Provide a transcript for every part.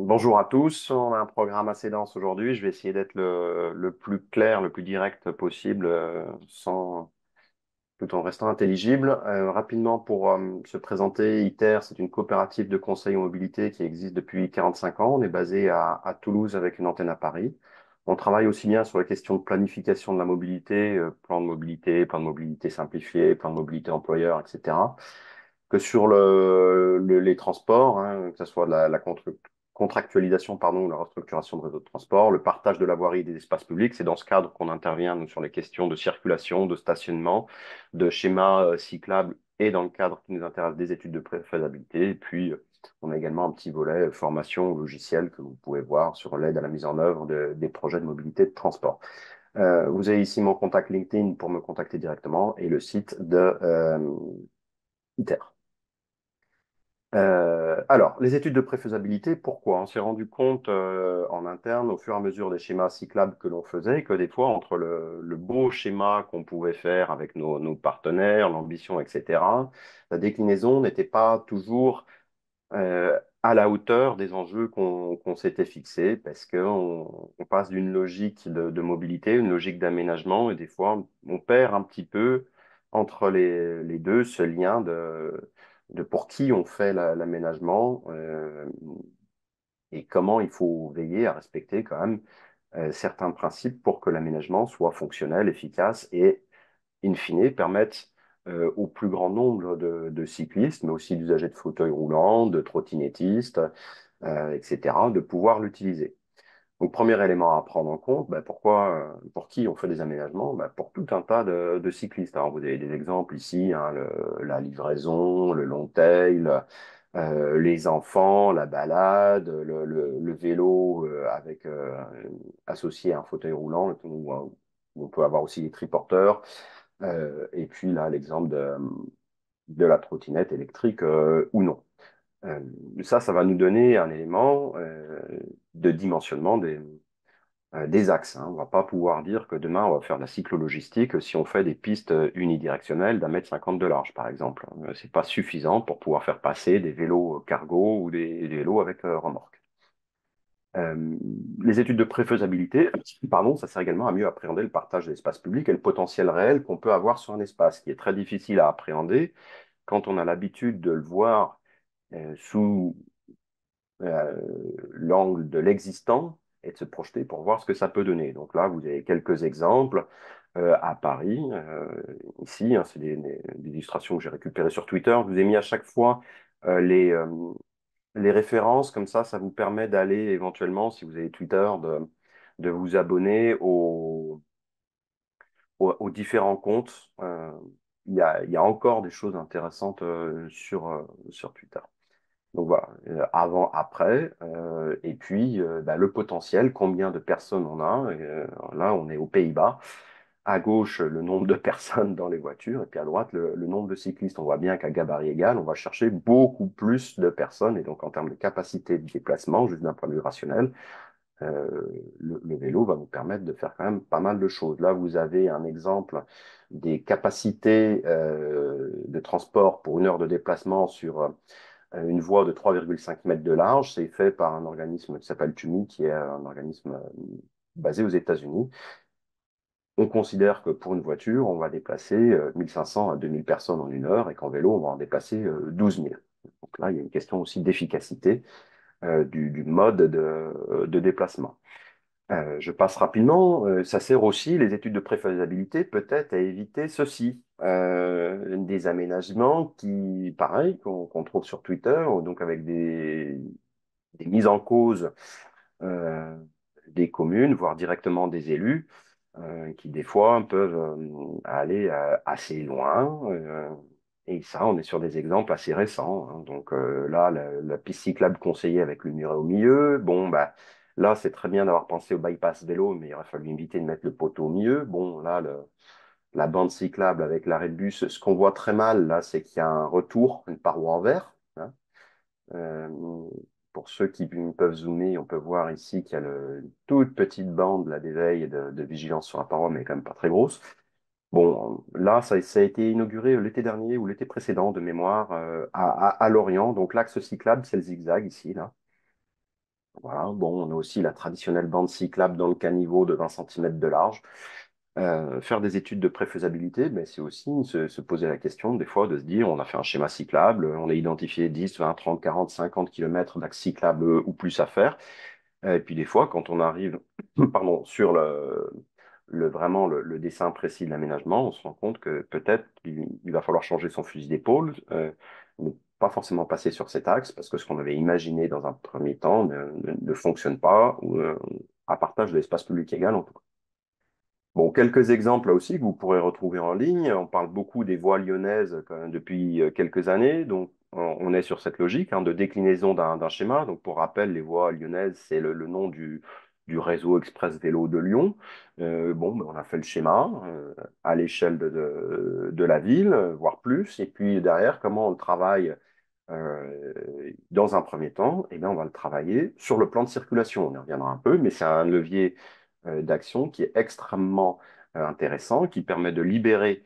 Bonjour à tous, on a un programme assez dense aujourd'hui. Je vais essayer d'être le plus clair, le plus direct possible, tout en restant intelligible. Rapidement, pour se présenter, ITER, c'est une coopérative de conseil en mobilité qui existe depuis 45 ans. On est basé à Toulouse avec une antenne à Paris. On travaille aussi bien sur les questions de planification de la mobilité, plan de mobilité simplifié, plan de mobilité employeur, etc., que sur les transports, hein, que ce soit la contractualisation, pardon, ou la restructuration de réseaux de transport, le partage de la voirie et des espaces publics. C'est dans ce cadre qu'on intervient, nous, sur les questions de circulation, de stationnement, de schémas cyclables et dans le cadre qui nous intéresse des études de faisabilité. Et puis, on a également un petit volet formation logicielle que vous pouvez voir sur l'aide à la mise en œuvre des projets de mobilité de transport. Vous avez ici mon contact LinkedIn pour me contacter directement et le site de ITER. Alors, les études de préfaisabilité, pourquoi? On s'est rendu compte en interne, au fur et à mesure des schémas cyclables que l'on faisait, que des fois, entre le beau schéma qu'on pouvait faire avec nos partenaires, l'ambition, etc., la déclinaison n'était pas toujours à la hauteur des enjeux qu'on s'était fixés, parce qu'on passe d'une logique de mobilité, une logique d'aménagement, et des fois, on perd un petit peu entre les deux ce lien de pour qui on fait l'aménagement et comment il faut veiller à respecter quand même certains principes pour que l'aménagement soit fonctionnel, efficace et in fine, permettent au plus grand nombre de cyclistes, mais aussi d'usagers de fauteuils roulants, de trottinettistes, etc., de pouvoir l'utiliser. Donc, premier élément à prendre en compte, pourquoi, pour qui on fait des aménagements? Pour tout un tas de cyclistes. Alors, vous avez des exemples ici, hein, la livraison, le long tail, les enfants, la balade, le vélo associé à un fauteuil roulant, où on peut avoir aussi les triporteurs. Et puis là, l'exemple de la trottinette électrique ou non. Euh, ça va nous donner un élément de dimensionnement des axes, hein. On ne va pas pouvoir dire que demain, on va faire de la cyclologistique si on fait des pistes unidirectionnelles d'1,50 m de large, par exemple. C'est pas suffisant pour pouvoir faire passer des vélos cargo ou des vélos avec remorque. Euh, les études de préfaisabilité, pardon, ça sert également à mieux appréhender le partage de l'espace public et le potentiel réel qu'on peut avoir sur un espace, qui est très difficile à appréhender quand on a l'habitude de le voir sous euh, l'angle de l'existant et de se projeter pour voir ce que ça peut donner. Donc là, vous avez quelques exemples à Paris. Ici, hein, c'est des illustrations que j'ai récupérées sur Twitter. Je vous ai mis à chaque fois euh, les, euh, les références, comme ça vous permet d'aller éventuellement, si vous avez Twitter, de vous abonner aux différents comptes. Il y a encore des choses intéressantes sur Twitter. Donc voilà, avant, après, et puis le potentiel, combien de personnes on a. Là, on est aux Pays-Bas. À gauche, le nombre de personnes dans les voitures, et puis à droite, le nombre de cyclistes. On voit bien qu'à gabarit égal, on va chercher beaucoup plus de personnes, et donc en termes de capacité de déplacement, juste d'un point de vue rationnel, le vélo va vous permettre de faire quand même pas mal de choses. Là, vous avez un exemple des capacités de transport pour une heure de déplacement sur une voie de 3,5 mètres de large. C'est fait par un organisme qui s'appelle TUMI, qui est un organisme basé aux États-Unis. On considère que pour une voiture, on va déplacer 1500 à 2000 personnes en une heure et qu'en vélo, on va en déplacer 12 000. Donc là, il y a une question aussi d'efficacité du mode de déplacement. Je passe rapidement. Ça sert aussi, les études de préfaisabilité, peut-être à éviter ceci. Des aménagements qui, pareil, qu'on trouve sur Twitter, donc avec des mises en cause euh, des communes, voire directement des élus, qui des fois peuvent aller assez loin. Et ça, on est sur des exemples assez récents, hein. Donc là, la piste cyclable conseillée avec le muret au milieu. Bon, là, c'est très bien d'avoir pensé au bypass vélo, mais il aurait fallu éviter de mettre le poteau au milieu. Bon, là, la bande cyclable avec l'arrêt de bus, ce qu'on voit très mal, là, c'est qu'il y a un retour, une paroi en verre, hein. Euh, pour ceux qui peuvent zoomer, on peut voir ici qu'il y a une toute petite bande là, d'éveil et de vigilance sur la paroi, mais quand même pas très grosse. Bon, là, ça a été inauguré l'été dernier ou l'été précédent de mémoire à Lorient. Donc l'axe cyclable, c'est le zigzag ici, là. Voilà. Bon, on a aussi la traditionnelle bande cyclable dans le caniveau de 20 centimètres de large. Faire des études de préfaisabilité, mais c'est aussi se poser la question, des fois, de se dire, on a fait un schéma cyclable, on a identifié 10, 20, 30, 40, 50 kilomètres d'axe cyclable ou plus à faire. Et puis des fois, quand on arrive pardon, sur vraiment le dessin précis de l'aménagement, on se rend compte que peut-être il va falloir changer son fusil d'épaule, ne pas forcément passer sur cet axe, parce que ce qu'on avait imaginé dans un premier temps ne fonctionne pas, ou à partage de l'espace public égal en tout cas. Bon, quelques exemples là aussi que vous pourrez retrouver en ligne. On parle beaucoup des voies lyonnaises quand même depuis quelques années. Donc, on est sur cette logique de déclinaison d'un schéma. Donc, pour rappel, les voies lyonnaises, c'est le nom du réseau express vélo de Lyon. Bon, ben, on a fait le schéma à l'échelle de la ville, voire plus. Et puis derrière, comment on le travaille dans un premier temps? Eh bien, on va le travailler sur le plan de circulation. On y reviendra un peu, mais c'est un levier d'action qui est extrêmement intéressant, qui permet de libérer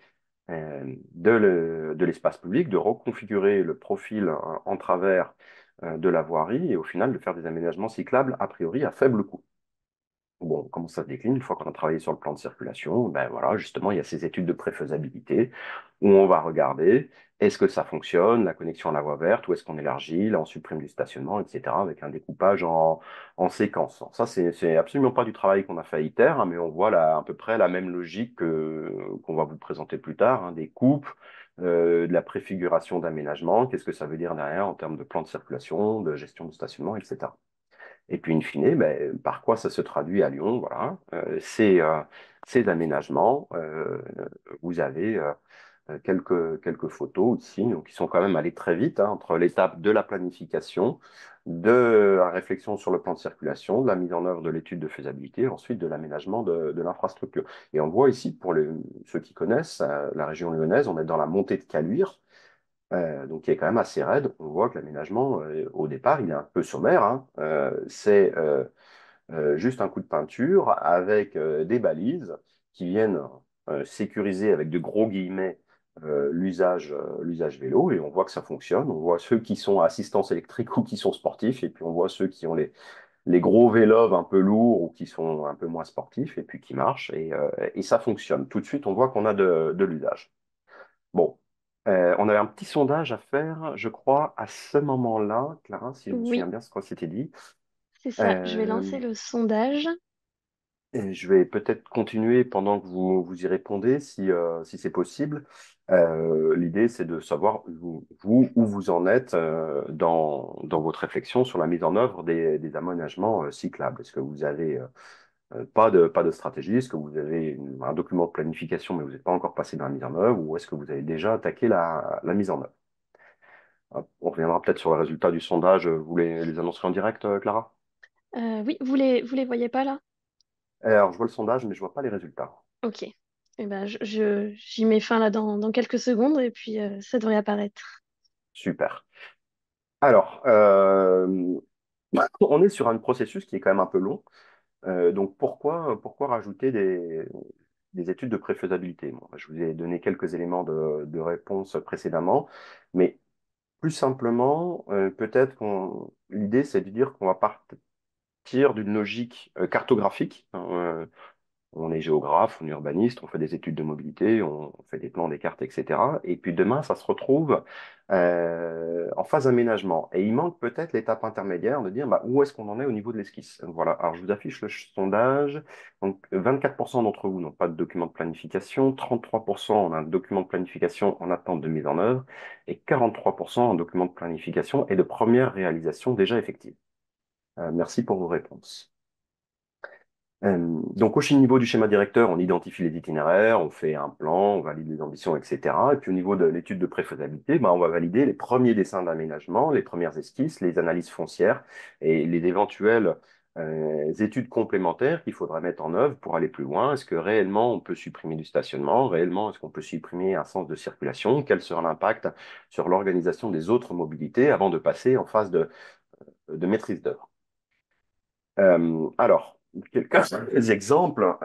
de l'espace public, de reconfigurer le profil en travers de la voirie et au final de faire des aménagements cyclables a priori à faible coût. Bon, comment ça se décline? Une fois qu'on a travaillé sur le plan de circulation, ben voilà, justement, il y a ces études de préfaisabilité où on va regarder est-ce que ça fonctionne, la connexion à la voie verte, où est-ce qu'on élargit, là on supprime du stationnement, etc., avec un découpage en séquence. Alors ça, c'est absolument pas du travail qu'on a fait à ITER, mais on voit là, à peu près la même logique qu'on va vous présenter plus tard, des coupes, de la préfiguration d'aménagement, qu'est-ce que ça veut dire derrière en termes de plan de circulation, de gestion du stationnement, etc. Et puis, in fine, ben, par quoi ça se traduit à Lyon? Voilà, c'est d'aménagement. Vous avez quelques photos ici, donc qui sont quand même allées très vite entre l'étape de la planification, de la réflexion sur le plan de circulation, de la mise en œuvre de l'étude de faisabilité, ensuite de l'aménagement de l'infrastructure. Et on voit ici, pour ceux qui connaissent la région lyonnaise, on est dans la montée de Caluire, donc qui est quand même assez raide. On voit que l'aménagement, au départ, il est un peu sommaire. C'est juste un coup de peinture avec des balises qui viennent sécuriser avec de gros guillemets l'usage vélo. Et on voit que ça fonctionne. On voit ceux qui sont à assistance électrique ou qui sont sportifs. Et puis on voit ceux qui ont les gros vélos un peu lourds ou qui sont un peu moins sportifs et puis qui marchent. Et ça fonctionne. Tout de suite, on voit qu'on a de l'usage. Bon, on avait un petit sondage à faire, je crois, à ce moment-là, Clara, si je me souviens Oui, bien ce qu'on s'était dit. c'est ça. Je vais Euh, lancer le sondage. et je vais peut-être continuer pendant que vous y répondez, si c'est possible. L'idée, c'est de savoir, où vous en êtes dans votre réflexion sur la mise en œuvre des aménagements cyclables. Est-ce que vous avez pas de stratégie? Est-ce que vous avez un document de planification, mais vous n'êtes pas encore passé dans la mise en œuvre? Ou est-ce que vous avez déjà attaqué la mise en œuvre? Hop, on reviendra peut-être sur le résultat du sondage. Vous les annoncerez en direct, Clara? Oui, vous les voyez pas là? Alors, je vois le sondage, mais je vois pas les résultats. Ok. Eh ben, j'y mets fin là dans quelques secondes et puis ça devrait apparaître. Super. Alors, on est sur un processus qui est quand même un peu long. Donc, pourquoi rajouter des études de préfaisabilité? Bon, je vous ai donné quelques éléments de réponse précédemment, mais plus simplement, peut-être l'idée, c'est de dire qu'on va partir d'une logique cartographique. On est géographe, on est urbaniste, on fait des études de mobilité, on fait des plans, des cartes, etc. Et puis demain, ça se retrouve en phase aménagement. Et il manque peut-être l'étape intermédiaire de dire où est-ce qu'on en est au niveau de l'esquisse. Voilà, alors je vous affiche le sondage. Donc 24% d'entre vous n'ont pas de document de planification, 33% ont un document de planification en attente de mise en œuvre, et 43% ont un document de planification et de première réalisation déjà effective. Merci pour vos réponses. Donc, au niveau du schéma directeur, on identifie les itinéraires, on fait un plan, on valide les ambitions, etc. Et puis, au niveau de l'étude de préfaisabilité, on va valider les premiers dessins d'aménagement, les premières esquisses, les analyses foncières et les éventuelles études complémentaires qu'il faudra mettre en œuvre pour aller plus loin. Est-ce que réellement on peut supprimer du stationnement? Réellement, est-ce qu'on peut supprimer un sens de circulation? Quel sera l'impact sur l'organisation des autres mobilités avant de passer en phase de maîtrise d'œuvre? Alors, quelques exemples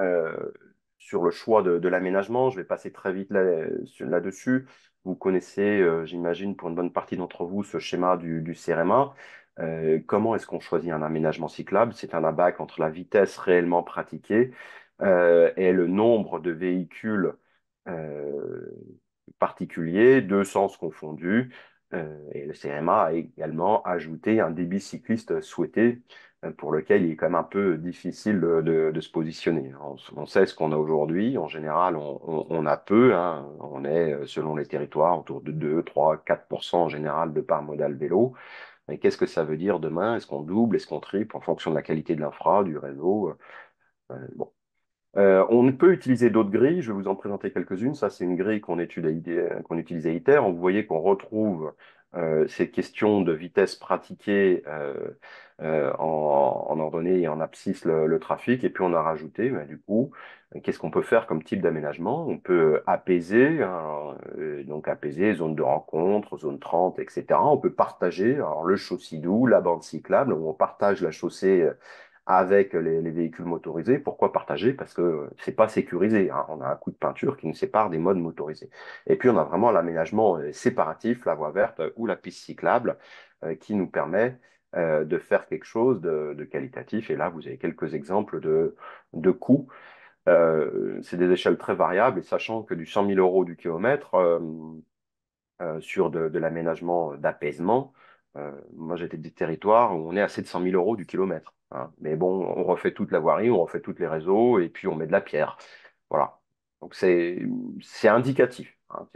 sur le choix de l'aménagement. Je vais passer très vite là-dessus. Vous connaissez, j'imagine, pour une bonne partie d'entre vous, ce schéma du CEREMA. Comment est-ce qu'on choisit un aménagement cyclable? C'est un abac entre la vitesse réellement pratiquée et le nombre de véhicules euh, particuliers, deux sens confondus. Et le CMA a également ajouté un débit cycliste souhaité pour lequel il est quand même un peu difficile de se positionner. On sait ce qu'on a aujourd'hui. En général, on a peu, hein. On est, selon les territoires, autour de 2, 3, 4% en général de part modale vélo. Mais qu'est-ce que ça veut dire demain? Est-ce qu'on double? Est-ce qu'on triple en fonction de la qualité de l'infra, du réseau? Bon. On peut utiliser d'autres grilles, je vais vous en présenter quelques-unes. Ça, c'est une grille qu'on utilise à ITER. Vous voyez qu'on retrouve ces questions de vitesse pratiquée en ordonnée et en abscisse le trafic. Et puis, on a rajouté, du coup, qu'est-ce qu'on peut faire comme type d'aménagement? On peut apaiser, hein, donc apaiser, zone de rencontre, zone 30, etc. On peut partager alors, le chaussée-doux, la bande cyclable, où on partage la chaussée avec les véhicules motorisés. Pourquoi partager? Parce que c'est pas sécurisé, hein. On a un coup de peinture qui nous sépare des modes motorisés. Et puis, on a vraiment l'aménagement séparatif, la voie verte ou la piste cyclable, qui nous permet de faire quelque chose de qualitatif. Et là, vous avez quelques exemples de coûts. C'est des échelles très variables, et sachant que du 100 000 euros du kilomètre, sur de l'aménagement d'apaisement. Moi, j'étais des territoires où on est à 700 000 euros du kilomètre, hein. Mais bon, on refait toute la voirie, on refait tous les réseaux et puis on met de la pierre. Voilà. Donc, c'est indicatif, hein.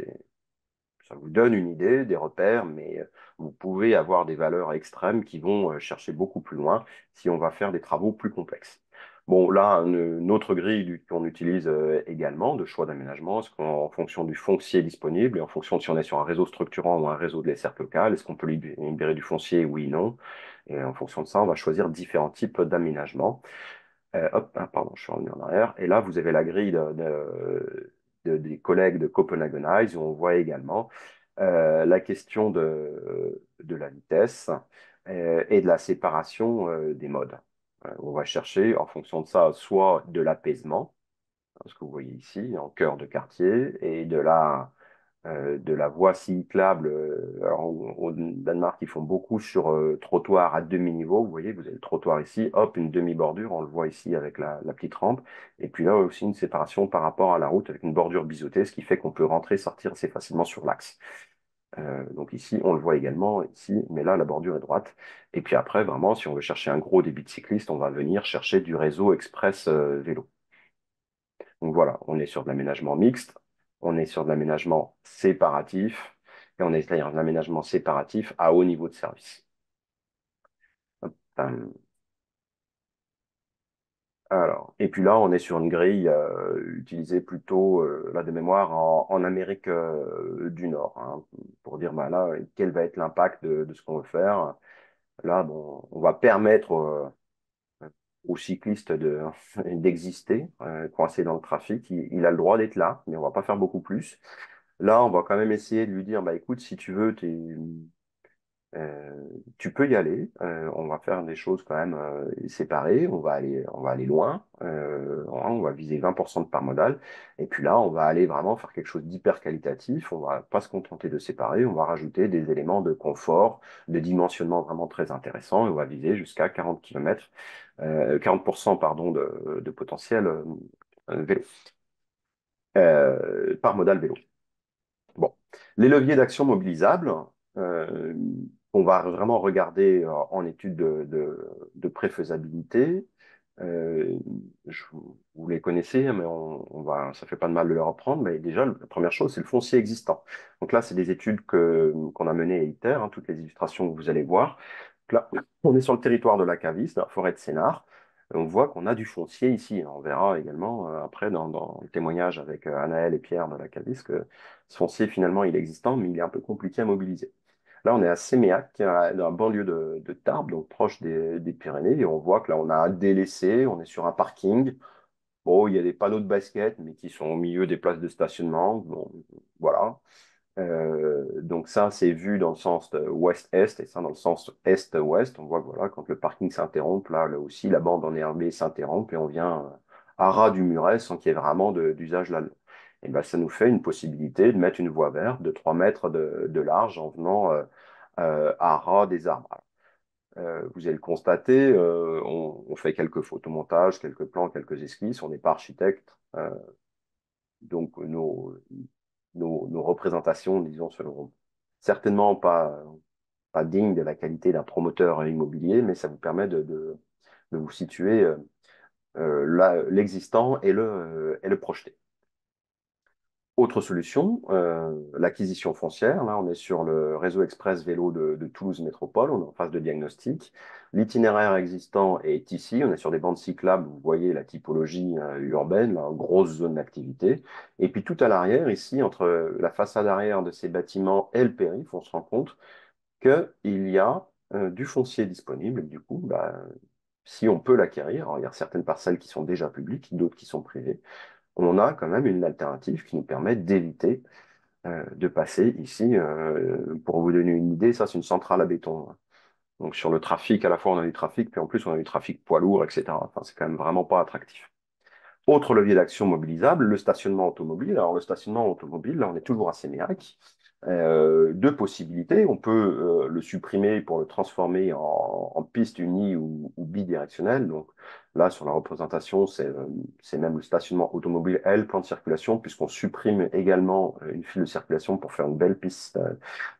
Ça vous donne une idée, des repères, mais vous pouvez avoir des valeurs extrêmes qui vont chercher beaucoup plus loin si on va faire des travaux plus complexes. Bon, là, une autre grille qu'on utilise également de choix d'aménagement, est-ce qu'en fonction du foncier disponible et en fonction de si on est sur un réseau structurant ou un réseau de desserte locale, est-ce qu'on peut libérer du foncier? Oui, non. Et en fonction de ça, on va choisir différents types d'aménagements. Hop, ah, pardon, je suis revenu en arrière. Et là, vous avez la grille des collègues de Copenhagen Eyes, où on voit également la question de la vitesse et de la séparation des modes. On va chercher, en fonction de ça, soit de l'apaisement, hein, ce que vous voyez ici, en cœur de quartier, et de la voie cyclable. Alors, au Danemark, ils font beaucoup sur trottoir à demi-niveau. Vous voyez, vous avez le trottoir ici, hop, une demi-bordure, on le voit ici avec la petite rampe. Et puis là aussi, une séparation par rapport à la route avec une bordure biseautée, ce qui fait qu'on peut rentrer, sortir assez facilement sur l'axe. Donc ici, on le voit également, ici, mais là, la bordure est droite. Et puis après, vraiment, si on veut chercher un gros débit de cycliste, on va venir chercher du réseau express vélo. Donc voilà, on est sur de l'aménagement mixte, on est sur de l'aménagement séparatif, et on est c'est-à-dire de l'aménagement séparatif à haut niveau de service. Hop, alors, et puis là, on est sur une grille utilisée plutôt, là de mémoire, en Amérique du Nord, hein, pour dire, bah, là, quel va être l'impact de ce qu'on veut faire. Là, bon, on va permettre aux cyclistes d'exister, coincé dans le trafic. Il a le droit d'être là, mais on va pas faire beaucoup plus. Là, on va quand même essayer de lui dire, bah écoute, si tu veux, tu peux y aller. On va faire des choses quand même séparées. On va aller loin. On va viser 20% de part modale. Et puis là, on va aller vraiment faire quelque chose d'hyper qualitatif. On va pas se contenter de séparer. On va rajouter des éléments de confort, de dimensionnement vraiment très intéressants. Et on va viser jusqu'à 40 km, 40% pardon, de potentiel vélo, par modal vélo. Bon, les leviers d'action mobilisables, euh, on va vraiment regarder en étude de préfaisabilité. Euh, vous les connaissez, hein, mais ça fait pas de mal de les reprendre. Mais déjà, la première chose, c'est le foncier existant. Donc là, c'est des études qu'on a menées à ITER, hein, toutes les illustrations que vous allez voir. Donc là, on est sur le territoire de la Cavisse, dans la forêt de Sénart. On voit qu'on a du foncier ici. On verra également après dans le témoignage avec Anaël et Pierre de la Cavisse que ce foncier, finalement, il est existant, mais il est un peu compliqué à mobiliser. Là, on est à Séméac, dans la banlieue de Tarbes, donc proche des Pyrénées, et on voit que là, on a un délaissé, on est sur un parking. Bon, il y a des panneaux de basket, mais qui sont au milieu des places de stationnement. Bon, voilà. Donc ça, c'est vu dans le sens ouest-est, et ça dans le sens est-ouest. On voit que voilà, quand le parking s'interrompt, là aussi, la bande enherbée s'interrompt, et on vient à ras du muret sans qu'il y ait vraiment d'usage là. Et ben, ça nous fait une possibilité de mettre une voie verte de 3 mètres de large en venant à ras des arbres. vous allez le constater, on fait quelques photomontages, quelques plans, quelques esquisses. On n'est pas architecte, donc nos représentations, disons, seront certainement pas dignes de la qualité d'un promoteur immobilier, mais ça vous permet de vous situer l'existant et le projeter. Autre solution, l'acquisition foncière. Là, on est sur le réseau express vélo de Toulouse Métropole. On est en phase de diagnostic. L'itinéraire existant est ici. On est sur des bandes cyclables. Vous voyez la typologie urbaine, là, grosse zone d'activité. Et puis tout à l'arrière, ici, entre la façade arrière de ces bâtiments et le périph', on se rend compte qu'il y a du foncier disponible. Du coup, bah, si on peut l'acquérir, alors, il y a certaines parcelles qui sont déjà publiques, d'autres qui sont privées, on a quand même une alternative qui nous permet d'éviter de passer ici. Pour vous donner une idée, ça c'est une centrale à béton. Donc sur le trafic, à la fois on a du trafic, puis en plus on a du trafic poids lourd, etc. Enfin, c'est quand même vraiment pas attractif. Autre levier d'action mobilisable, le stationnement automobile. Alors, le stationnement automobile, là, on est toujours à Séméac. Deux possibilités. On peut le supprimer pour le transformer en piste unie ou bidirectionnelle. Donc, là, sur la représentation, c'est même le stationnement automobile et le plan de circulation, puisqu'on supprime également une file de circulation pour faire une belle piste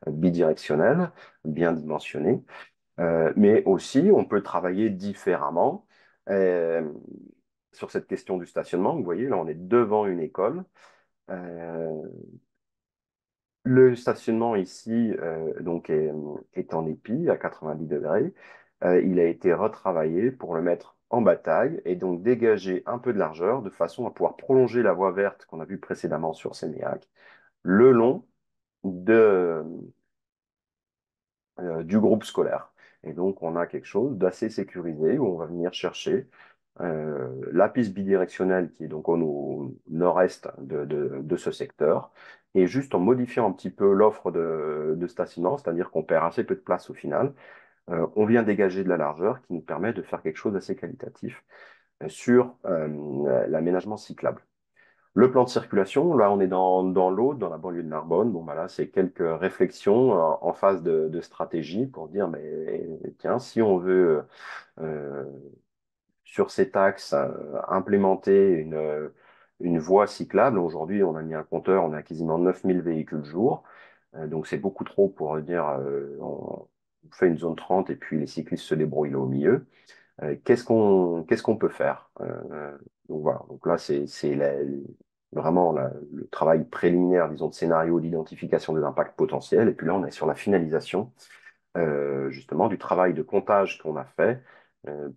bidirectionnelle, bien dimensionnée. Mais aussi, on peut travailler différemment. Euh, Sur cette question du stationnement, vous voyez, là, on est devant une école. Euh, le stationnement ici donc est en épi à 90 degrés. Il a été retravaillé pour le mettre en bataille et donc dégager un peu de largeur de façon à pouvoir prolonger la voie verte qu'on a vue précédemment sur Séméac le long de, du groupe scolaire. Et donc, on a quelque chose d'assez sécurisé où on va venir chercher la piste bidirectionnelle qui est donc au nord-est de ce secteur. Et juste en modifiant un petit peu l'offre de stationnement, c'est-à-dire qu'on perd assez peu de place au final, on vient dégager de la largeur qui nous permet de faire quelque chose d'assez qualitatif sur l'aménagement cyclable. Le plan de circulation, là, on est dans l'Aude, dans la banlieue de Narbonne. Bon, bah là, c'est quelques réflexions en phase de stratégie pour dire, mais tiens, si on veut, euh, sur cet axe, implémenter une voie cyclable, aujourd'hui, on a mis un compteur, on a quasiment 9000 véhicules jour. Donc, c'est beaucoup trop pour dire, on fait une zone 30 et puis les cyclistes se débrouillent là au milieu. Qu'est-ce qu'on peut faire? Donc voilà, donc là c'est vraiment le travail préliminaire, disons, de scénario d'identification des impacts potentiels. Et puis là, on est sur la finalisation justement du travail de comptage qu'on a fait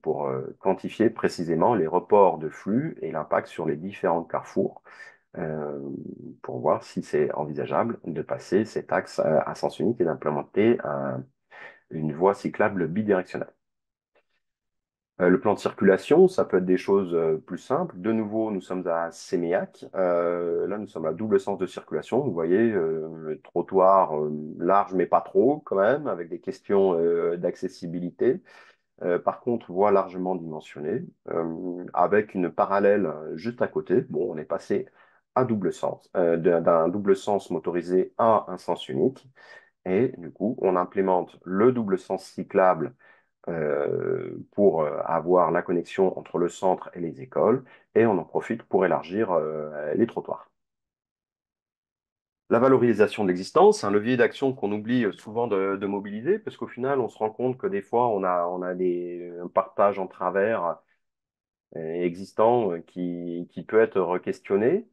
pour quantifier précisément les reports de flux et l'impact sur les différents carrefours euh, pour voir si c'est envisageable de passer cet axe à sens unique et d'implémenter une voie cyclable bidirectionnelle. Le plan de circulation, ça peut être des choses plus simples. De nouveau, nous sommes à Séméac. Là, nous sommes à double sens de circulation. Vous voyez, trottoir large, mais pas trop quand même, avec des questions d'accessibilité. Par contre, voie largement dimensionnée, avec une parallèle juste à côté. Bon, on est passé à double sens, d'un double sens motorisé à un sens unique. Et du coup, on implémente le double sens cyclable pour avoir la connexion entre le centre et les écoles, et on en profite pour élargir les trottoirs. La valorisation de l'existence, c'est un levier d'action qu'on oublie souvent de mobiliser, parce qu'au final, on se rend compte que des fois, on a un partage en travers existant qui peut être requestionné.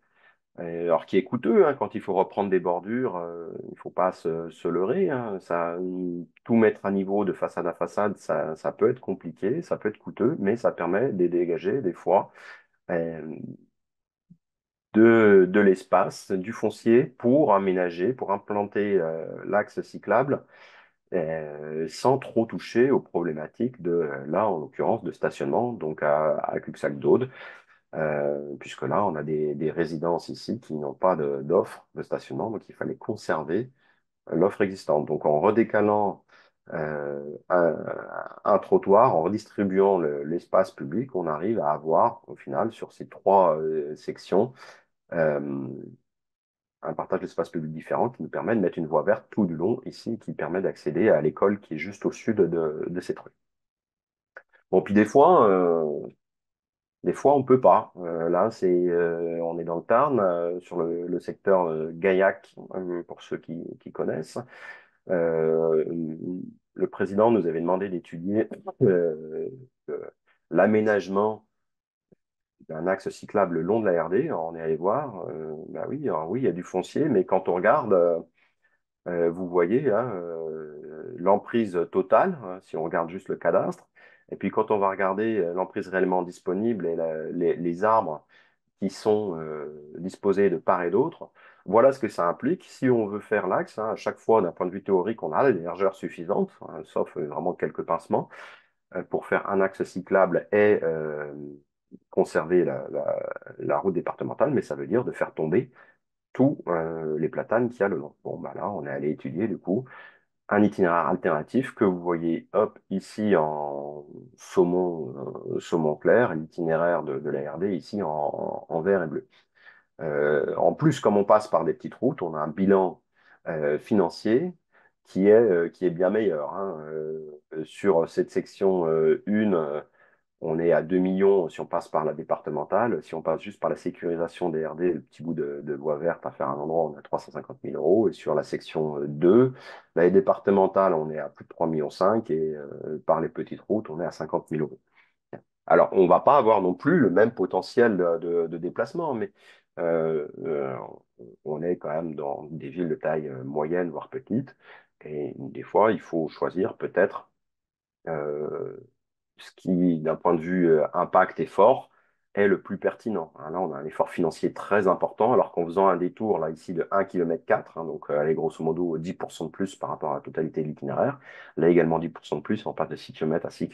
Alors, qui est coûteux, hein, quand il faut reprendre des bordures, il ne faut pas se leurrer, hein. Tout mettre à niveau de façade à façade, ça peut être compliqué, ça peut être coûteux, mais ça permet de dégager des fois euh, de l'espace, du foncier pour aménager, pour implanter l'axe cyclable sans trop toucher aux problématiques là, en l'occurrence, de stationnement, donc à Cuxac-d'Aude. Puisque là, on a des résidences ici qui n'ont pas d'offre de stationnement, donc il fallait conserver l'offre existante. Donc en redécalant un trottoir, en redistribuant l'espace public, on arrive à avoir, au final, sur ces trois sections, euh, un partage d'espace public différent qui nous permet de mettre une voie verte tout du long ici, qui permet d'accéder à l'école qui est juste au sud de cette rue. Bon, puis des fois on peut pas. Là, on est dans le Tarn, sur le secteur Gaillac, pour ceux qui connaissent. Euh, le président nous avait demandé d'étudier euh, l'aménagement d'un axe cyclable le long de la RD. Alors, on est allé voir, bah oui, alors oui, il y a du foncier, mais quand on regarde, vous voyez hein, l'emprise totale, hein, si on regarde juste le cadastre, et puis quand on va regarder l'emprise réellement disponible et les arbres qui sont disposés de part et d'autre, voilà ce que ça implique. Si on veut faire l'axe, hein, à chaque fois, d'un point de vue théorique, on a des largeurs suffisantes, hein, sauf vraiment quelques pincements, pour faire un axe cyclable et conserver la route départementale, mais ça veut dire de faire tomber tous les platanes qu'il y a le long. Bon, bah là, on est allé étudier du coup un itinéraire alternatif que vous voyez hop, ici en saumon clair, l'itinéraire de la RD ici en vert et bleu. En plus, comme on passe par des petites routes, on a un bilan financier qui est bien meilleur, hein. Sur cette section 1, on est à 2 millions si on passe par la départementale. Si on passe juste par la sécurisation des RD, le petit bout de voie verte à faire un endroit, on a 350 000 euros. Et sur la section 2, la départementale, on est à plus de 3,5 millions et par les petites routes, on est à 50 000 euros. Alors, on ne va pas avoir non plus le même potentiel de déplacement, mais euh, euh, on est quand même dans des villes de taille moyenne, voire petite. Et des fois, il faut choisir peut-être euh, ce qui, d'un point de vue impact et fort, est le plus pertinent. Hein, là, on a un effort financier très important, alors qu'en faisant un détour, là, ici, de 1,4 km, hein, donc allez, grosso modo, 10% de plus par rapport à la totalité de l'itinéraire, là également 10% de plus, on passe de 6 km à 6,5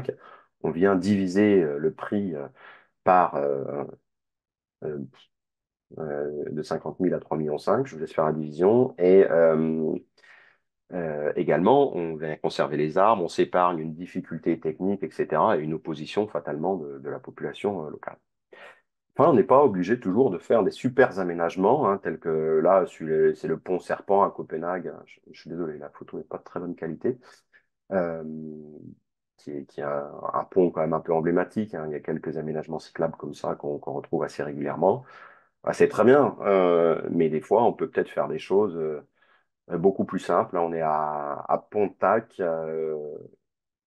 km, on vient diviser le prix par euh, de 50 000 à 3,5 millions, je vous laisse faire la division, et également, on vient conserver les arbres, on s'épargne une difficulté technique, etc., et une opposition fatalement de la population locale. Enfin, on n'est pas obligé toujours de faire des super aménagements, hein, tels que là, c'est le pont Serpent à Copenhague. Je suis désolé, la photo n'est pas de très bonne qualité. Euh, qui est un pont quand même un peu emblématique, hein. Il y a quelques aménagements cyclables comme ça qu'on retrouve assez régulièrement. Ah, c'est très bien, mais des fois, on peut peut-être faire des choses beaucoup plus simples. Là, on est à Pontac,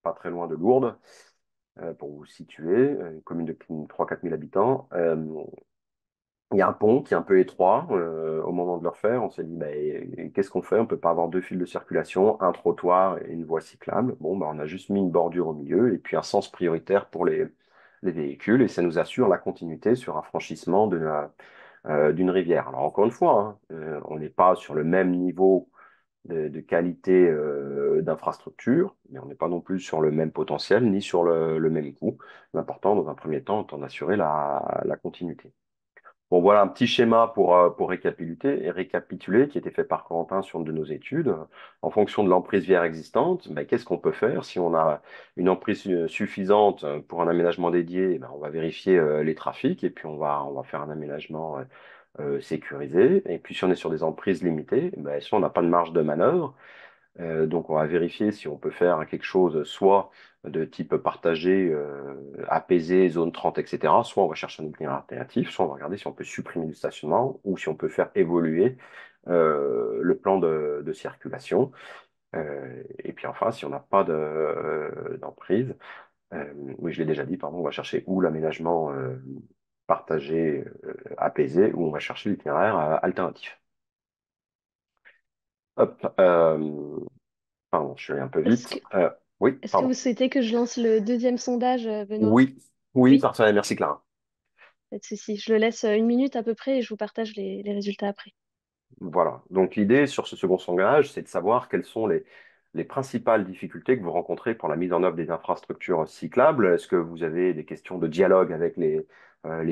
pas très loin de Lourdes, pour vous situer, une commune de 3 4 000 habitants. Il y a un pont qui est un peu étroit. Au moment de le refaire, on s'est dit, bah, qu'est-ce qu'on fait? On peut pas avoir deux fils de circulation, un trottoir et une voie cyclable. Bon, bah, on a juste mis une bordure au milieu et puis un sens prioritaire pour les véhicules et ça nous assure la continuité sur un franchissement d'une rivière. Alors encore une fois, hein, on n'est pas sur le même niveau de qualité d'infrastructure, mais on n'est pas non plus sur le même potentiel ni sur le même coût. L'important, dans un premier temps, étant d'assurer la continuité. Bon, voilà un petit schéma pour récapituler, qui a été fait par Corentin sur une de nos études. En fonction de l'emprise viaire existante, ben, qu'est-ce qu'on peut faire? Si on a une emprise suffisante pour un aménagement dédié, ben, on va vérifier les trafics et puis on va faire un aménagement sécurisé. Et puis si on est sur des emprises limitées, ben, si on n'a pas de marge de manœuvre, donc, on va vérifier si on peut faire quelque chose soit de type partagé, apaisé, zone 30, etc. Soit on va chercher un itinéraire alternatif, soit on va regarder si on peut supprimer du stationnement ou si on peut faire évoluer le plan de circulation. Et puis enfin, si on n'a pas d'emprise, oui, je l'ai déjà dit, pardon, on va chercher ou l'aménagement partagé, apaisé, ou on va chercher l'itinéraire alternatif. Hop, pardon, je suis allé un peu Est-ce vite. que, Oui, est-ce que pardon. vous souhaitez que je lance le deuxième sondage, Benoît? Oui, oui, Oui, parfait, merci Clara. pas de souci. Je le laisse une minute à peu près et je vous partage les résultats après. Voilà. Donc l'idée sur ce second sondage, c'est de savoir quelles sont les principales difficultés que vous rencontrez pour la mise en œuvre des infrastructures cyclables. Est-ce que vous avez des questions de dialogue avec les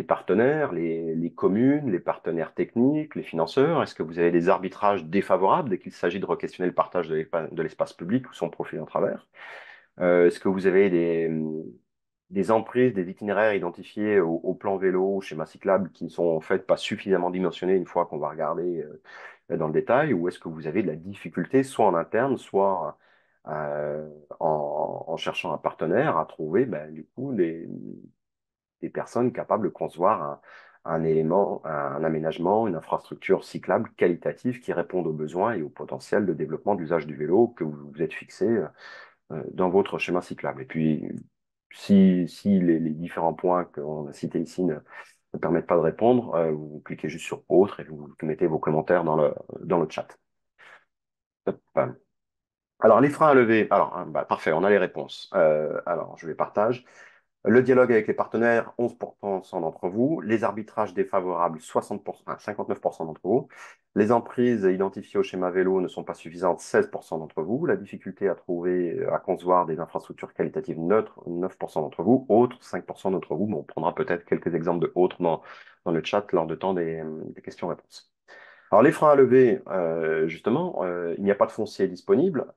partenaires, les communes, les partenaires techniques, les financeurs? Est-ce que vous avez des arbitrages défavorables dès qu'il s'agit de re-questionner le partage de l'espace public ou son profil en travers? Est-ce que vous avez des emprises, des itinéraires identifiés au plan vélo, au schéma cyclable, qui ne sont en fait pas suffisamment dimensionnés une fois qu'on va regarder dans le détail, ou est-ce que vous avez de la difficulté, soit en interne, soit en cherchant un partenaire, à trouver ben, du coup des personnes capables de concevoir un élément, un aménagement, une infrastructure cyclable qualitative qui réponde aux besoins et au potentiel de développement d'usage du vélo que vous vous êtes fixé dans votre schéma cyclable. Et puis, si les différents points qu'on a cités ici ne permettent pas de répondre, vous cliquez juste sur Autre et vous mettez vos commentaires dans le chat. Hop. Alors, les freins à lever. Alors, bah, parfait, on a les réponses. Alors, je les partage. Le dialogue avec les partenaires, 11% d'entre vous. Les arbitrages défavorables, 60%, 59% d'entre vous. Les emprises identifiées au schéma vélo ne sont pas suffisantes, 16% d'entre vous. La difficulté à trouver, à concevoir des infrastructures qualitatives neutres, 9% d'entre vous. Autres, 5% d'entre vous. Bon, on prendra peut-être quelques exemples de autres dans le chat lors de temps des questions-réponses. Alors, les freins à lever, justement, il n'y a pas de foncier disponible.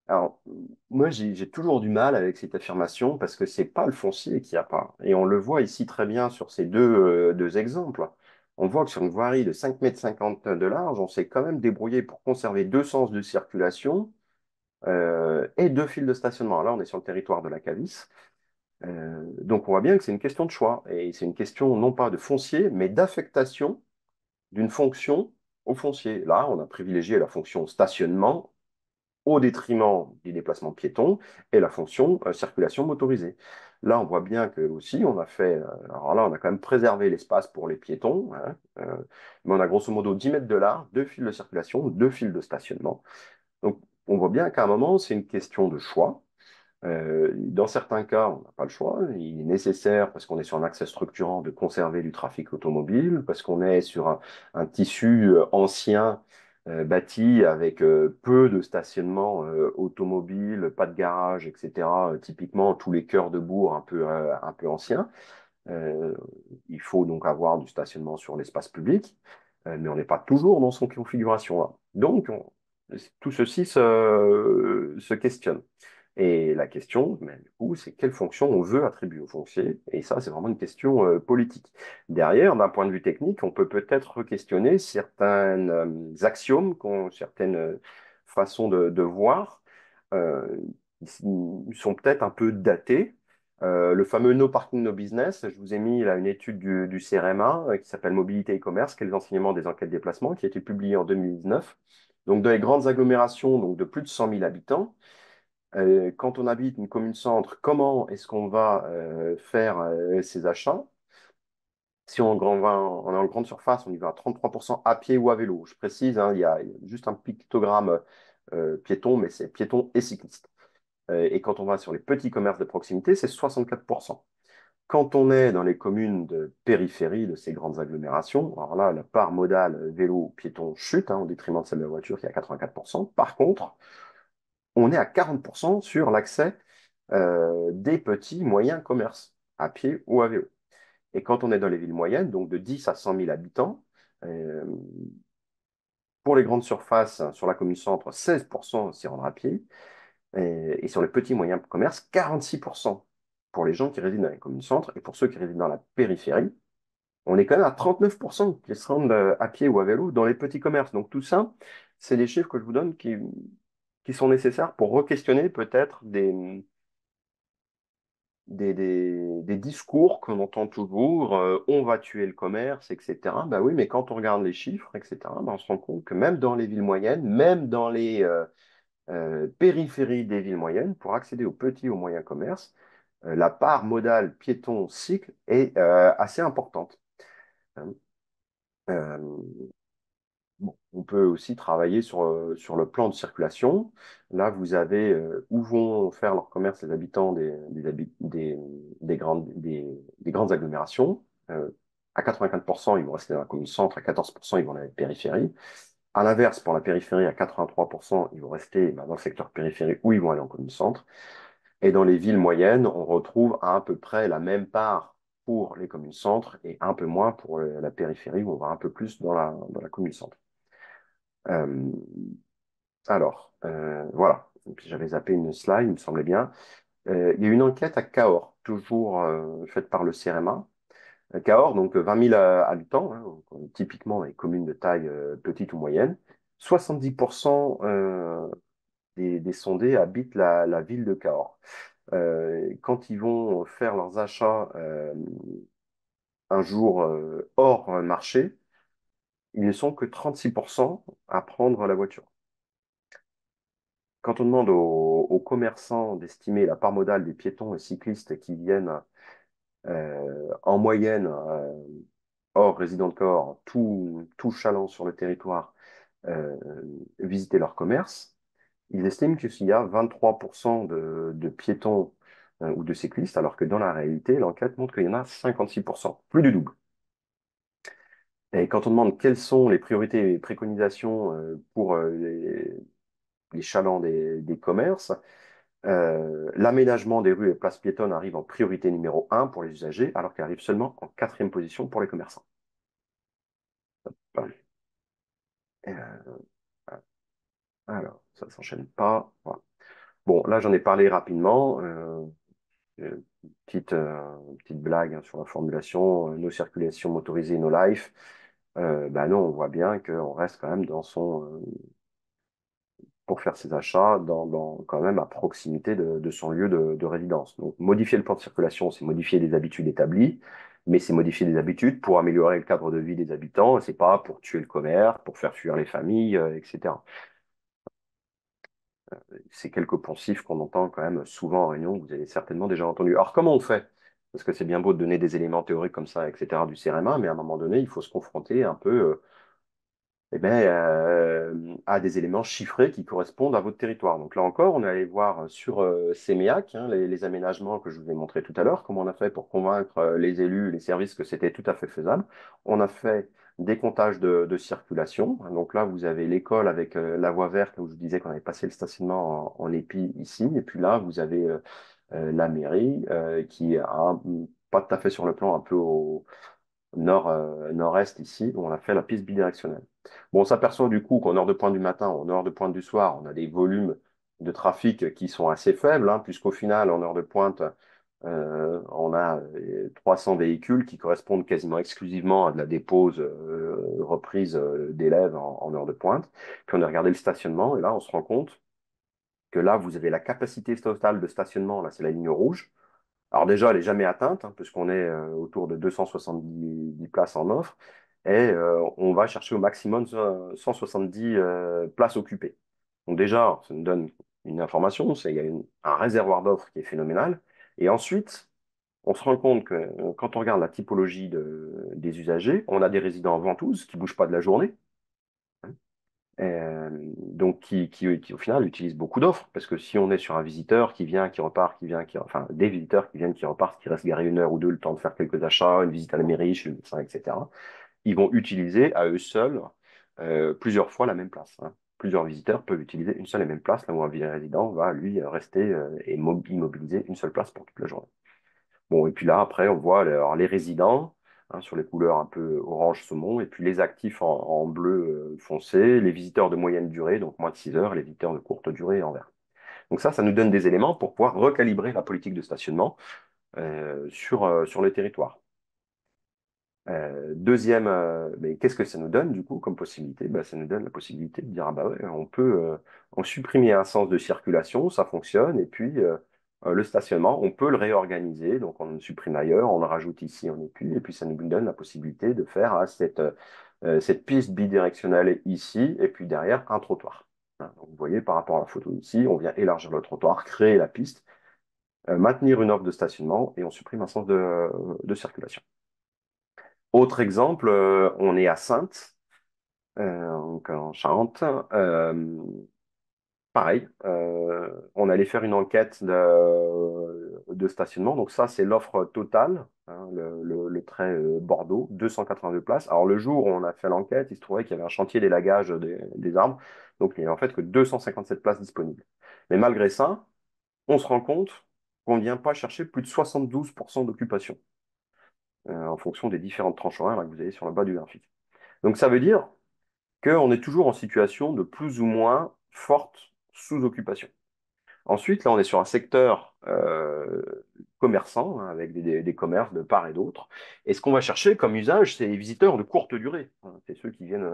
Alors, moi, j'ai toujours du mal avec cette affirmation parce que c'est pas le foncier qui a pas. Et on le voit ici très bien sur ces deux exemples. On voit que sur une voirie de 5,50 m de large, on s'est quand même débrouillé pour conserver deux sens de circulation et deux files de stationnement. Là, on est sur le territoire de la Calice. Donc, on voit bien que c'est une question de choix. Et c'est une question non pas de foncier, mais d'affectation d'une fonction au foncier. Là, on a privilégié la fonction stationnement au détriment du déplacement piéton et la fonction circulation motorisée. Là, on voit bien que aussi, on a fait, alors là, on a quand même préservé l'espace pour les piétons, hein, mais on a grosso modo 10 mètres de large, deux fils de circulation, deux fils de stationnement. Donc, on voit bien qu'à un moment, c'est une question de choix. Dans certains cas, on n'a pas le choix. Il est nécessaire, parce qu'on est sur un axe structurant, de conserver du trafic automobile, parce qu'on est sur un tissu ancien bâti avec peu de stationnement automobile, pas de garage, etc. Typiquement, tous les cœurs de bourg un peu anciens. Euh, il faut donc avoir du stationnement sur l'espace public, mais on n'est pas toujours dans son configuration-là. Donc, tout ceci se questionne. Et la question, mais, du coup, c'est quelle fonction on veut attribuer au foncier. Et ça, c'est vraiment une question politique. Derrière, d'un point de vue technique, on peut peut-être questionner certains axiomes, certaines façons de voir, euh, qui sont peut-être un peu datés. Le fameux No Parking, No Business, je vous ai mis là une étude du CRMA qui s'appelle Mobilité et commerce, quels enseignements des enquêtes de déplacement, qui a été publiée en 2019. Donc, dans les grandes agglomérations donc de plus de 100 000 habitants, quand on habite une commune-centre, comment est-ce qu'on va faire ses achats? Si on est en grande surface, on y va à 33% à pied ou à vélo. Je précise, hein, il y a juste un pictogramme piéton, mais c'est piéton et cycliste. Et quand on va sur les petits commerces de proximité, c'est 64%. Quand on est dans les communes de périphérie de ces grandes agglomérations, alors là, la part modale vélo-piéton chute hein, au détriment de celle de la voiture qui est à 84%. Par contre, on est à 40% sur l'accès des petits moyens commerces, à pied ou à vélo. Et quand on est dans les villes moyennes, donc de 10 à 100 000 habitants, euh, pour les grandes surfaces, sur la commune centre, 16% s'y rendre à pied, et sur les petits moyens commerces, 46% pour les gens qui résident dans les communes centres, et pour ceux qui résident dans la périphérie, on est quand même à 39% qui se rendent à pied ou à vélo dans les petits commerces. Donc tout ça, c'est des chiffres que je vous donne qui sont nécessaires pour re-questionner peut-être des discours qu'on entend toujours, on va tuer le commerce, etc. Bah oui, mais quand on regarde les chiffres, etc., bah on se rend compte que même dans les villes moyennes, même dans les périphéries des villes moyennes, pour accéder aux petits, aux moyens commerces, la part modale piéton-cycle est assez importante. Hein. Euh, Bon, on peut aussi travailler sur le plan de circulation. Là, vous avez où vont faire leur commerce les habitants des grandes agglomérations. À 84%, ils vont rester dans la commune centre, à 14%, ils vont dans la périphérie. À l'inverse, pour la périphérie, à 83%, ils vont rester bah, dans le secteur périphérique où ils vont aller en commune centre. Et dans les villes moyennes, on retrouve à peu près la même part pour les communes centres et un peu moins pour la périphérie où on va un peu plus dans la commune centre. Euh, voilà. Et puis, j'avais zappé une slide, il me semblait bien. Il y a une enquête à Cahors, toujours faite par le CRMA. Cahors, donc 20 000 habitants, hein, donc, typiquement les communes de taille petite ou moyenne. 70% des sondés habitent la ville de Cahors. Quand ils vont faire leurs achats un jour hors marché, ils ne sont que 36% à prendre la voiture. Quand on demande aux commerçants d'estimer la part modale des piétons et cyclistes qui viennent en moyenne, hors résident de Cahors, tout chaland sur le territoire, euh, visiter leur commerce, ils estiment qu'il y a 23% de piétons ou de cyclistes, alors que dans la réalité, l'enquête montre qu'il y en a 56%, plus du double. Et quand on demande quelles sont les priorités et préconisations pour les chalands des commerces, l'aménagement des rues et places piétonnes arrive en priorité numéro un pour les usagers, alors qu'elle arrive seulement en quatrième position pour les commerçants. Enfin, euh, alors, ça ne s'enchaîne pas. Voilà. Bon, là, j'en ai parlé rapidement. Petite blague hein, sur la formulation, nos circulations motorisées, nos life. Bah non, on voit bien qu'on reste quand même pour faire ses achats quand même à proximité de son lieu de résidence. Donc, modifier le plan de circulation, c'est modifier les habitudes établies, mais c'est modifier des habitudes pour améliorer le cadre de vie des habitants, et c'est pas pour tuer le commerce, pour faire fuir les familles, etc. C'est quelques poncifs qu'on entend quand même souvent en réunion, que vous avez certainement déjà entendu. Alors, comment on fait? Parce que c'est bien beau de donner des éléments théoriques comme ça, etc., du CRMA, mais à un moment donné, il faut se confronter un peu eh ben, à des éléments chiffrés qui correspondent à votre territoire. Donc là encore, on est allé voir sur CEMEAC, hein, les aménagements que je vous ai montrés tout à l'heure, comment on a fait pour convaincre les élus, les services que c'était tout à fait faisable. On a fait des comptages de circulation. Donc là, vous avez l'école avec la voie verte, là où je vous disais qu'on avait passé le stationnement en épi ici. Et puis là, vous avez la mairie qui a pas tout à fait sur le plan, un peu au nord-est ici, où on a fait la piste bidirectionnelle. Bon, on s'aperçoit du coup qu'en heure de pointe du matin, en heure de pointe du soir, on a des volumes de trafic qui sont assez faibles, hein, puisqu'au final, en heure de pointe, on a 300 véhicules qui correspondent quasiment exclusivement à de la dépose reprise d'élèves en heure de pointe. Puis on a regardé le stationnement, et là, on se rend compte que là, vous avez la capacité totale de stationnement, là, c'est la ligne rouge. Alors déjà, elle n'est jamais atteinte, hein, puisqu'on est autour de 270 places en offre, et on va chercher au maximum 170 places occupées. Donc déjà, ça nous donne une information, c'est qu'il y a un réservoir d'offres qui est phénoménal. Et ensuite, on se rend compte que quand on regarde la typologie des usagers, on a des résidents ventouses qui ne bougent pas de la journée, donc qui, au final utilisent beaucoup d'offres, parce que si on est sur un visiteur qui vient, qui repart, enfin des visiteurs qui viennent, qui repartent, qui restent garés une heure ou deux, le temps de faire quelques achats, une visite à la mairie, chez le médecin, etc., ils vont utiliser à eux seuls plusieurs fois la même place, hein. Plusieurs visiteurs peuvent utiliser une seule et même place, là où un résident va, lui, rester et immobiliser une seule place pour toute la journée. Bon, et puis là, après, on voit alors, les résidents hein, sur les couleurs un peu orange saumon, et puis les actifs en bleu foncé, les visiteurs de moyenne durée, donc moins de 6 heures, et les visiteurs de courte durée en vert. Donc ça nous donne des éléments pour pouvoir recalibrer la politique de stationnement sur le territoire. Deuxième, mais qu'est-ce que ça nous donne du coup comme possibilité? Ben, ça nous donne la possibilité de dire, ah bah ouais, on supprimer un sens de circulation, ça fonctionne, et puis le stationnement, on peut le réorganiser, donc on le supprime ailleurs, on le rajoute ici, on n'est plus, et puis ça nous donne la possibilité de faire cette piste bidirectionnelle ici, et puis derrière un trottoir. Hein, donc, vous voyez, par rapport à la photo ici, on vient élargir le trottoir, créer la piste, maintenir une offre de stationnement, et on supprime un sens de circulation. Autre exemple, on est à Saintes, donc en Charente. Pareil, on allait faire une enquête de stationnement. Donc ça, c'est l'offre totale, hein, le trait Bordeaux, 282 places. Alors le jour où on a fait l'enquête, il se trouvait qu'il y avait un chantier d'élagage des arbres. Donc il n'y avait en fait que 257 places disponibles. Mais malgré ça, on se rend compte qu'on ne vient pas chercher plus de 72% d'occupation en fonction des différentes tranches horaires là, que vous avez sur le bas du graphique. Donc ça veut dire qu'on est toujours en situation de plus ou moins forte sous-occupation. Ensuite, là, on est sur un secteur commerçant, hein, avec des commerces de part et d'autre. Et ce qu'on va chercher comme usage, c'est les visiteurs de courte durée, hein. C'est ceux qui viennent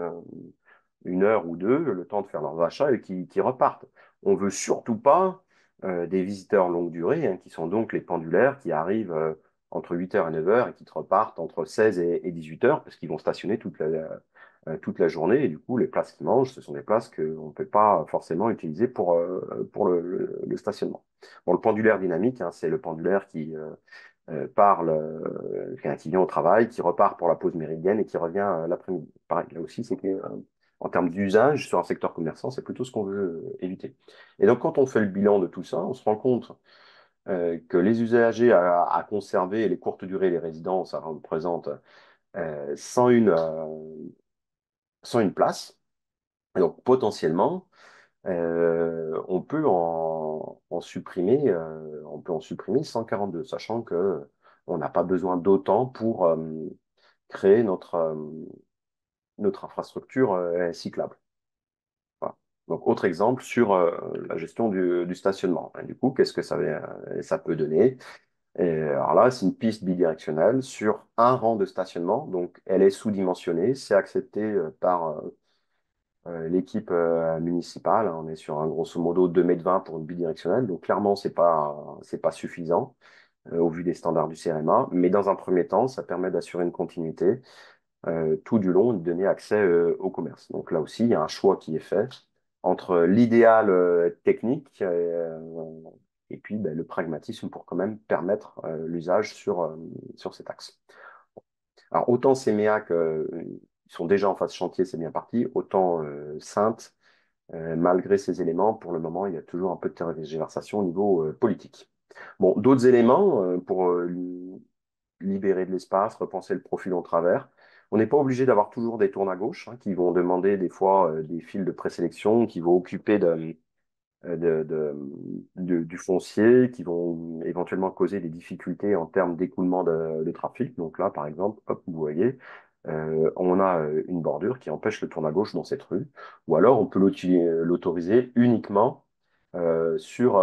une heure ou deux, le temps de faire leurs achats et qui repartent. On veut surtout pas des visiteurs longue durée, hein, qui sont donc les pendulaires qui arrivent entre 8 heures et 9 heures et qui te repartent entre 16 et 18 heures parce qu'ils vont stationner toute la journée. Et du coup, les places qu'ils mangent, ce sont des places qu'on ne peut pas forcément utiliser pour le stationnement. Bon, le pendulaire dynamique, hein, c'est le pendulaire qui vient au travail, qui repart pour la pause méridienne et qui revient l'après-midi. Pareil, là aussi, c'est que, en termes d'usage sur un secteur commerçant, c'est plutôt ce qu'on veut éviter. Et donc, quand on fait le bilan de tout ça, on se rend compte que les usagers à conserver et les courtes durées, les résidents, ça représente 101, 101 places. Et donc, potentiellement, on peut en supprimer 142, sachant que on n'a pas besoin d'autant pour créer notre infrastructure cyclable. Voilà. Donc, autre exemple sur la gestion du stationnement. Et du coup, qu'est-ce que ça peut donner? Et alors là, c'est une piste bidirectionnelle sur un rang de stationnement. Donc, elle est sous-dimensionnée. C'est accepté par l'équipe municipale. On est sur un grosso modo 2,20 m pour une bidirectionnelle. Donc, clairement, c'est pas suffisant au vu des standards du CRMA. Mais dans un premier temps, ça permet d'assurer une continuité tout du long et de donner accès au commerce. Donc, là aussi, il y a un choix qui est fait entre l'idéal technique et puis ben, le pragmatisme pour quand même permettre l'usage sur cet axe. Alors, autant Séméac, ils sont déjà en phase chantier, c'est bien parti, autant Sainte, malgré ces éléments, pour le moment, il y a toujours un peu de tergiversation au niveau politique. Bon, d'autres éléments pour libérer de l'espace, repenser le profil en travers. On n'est pas obligé d'avoir toujours des tournes à gauche, hein, qui vont demander des fois des fils de présélection, qui vont occuper du foncier, qui vont éventuellement causer des difficultés en termes d'écoulement de trafic. Donc là, par exemple, hop, vous voyez, on a une bordure qui empêche le tourne à gauche dans cette rue, ou alors on peut l'autoriser uniquement sur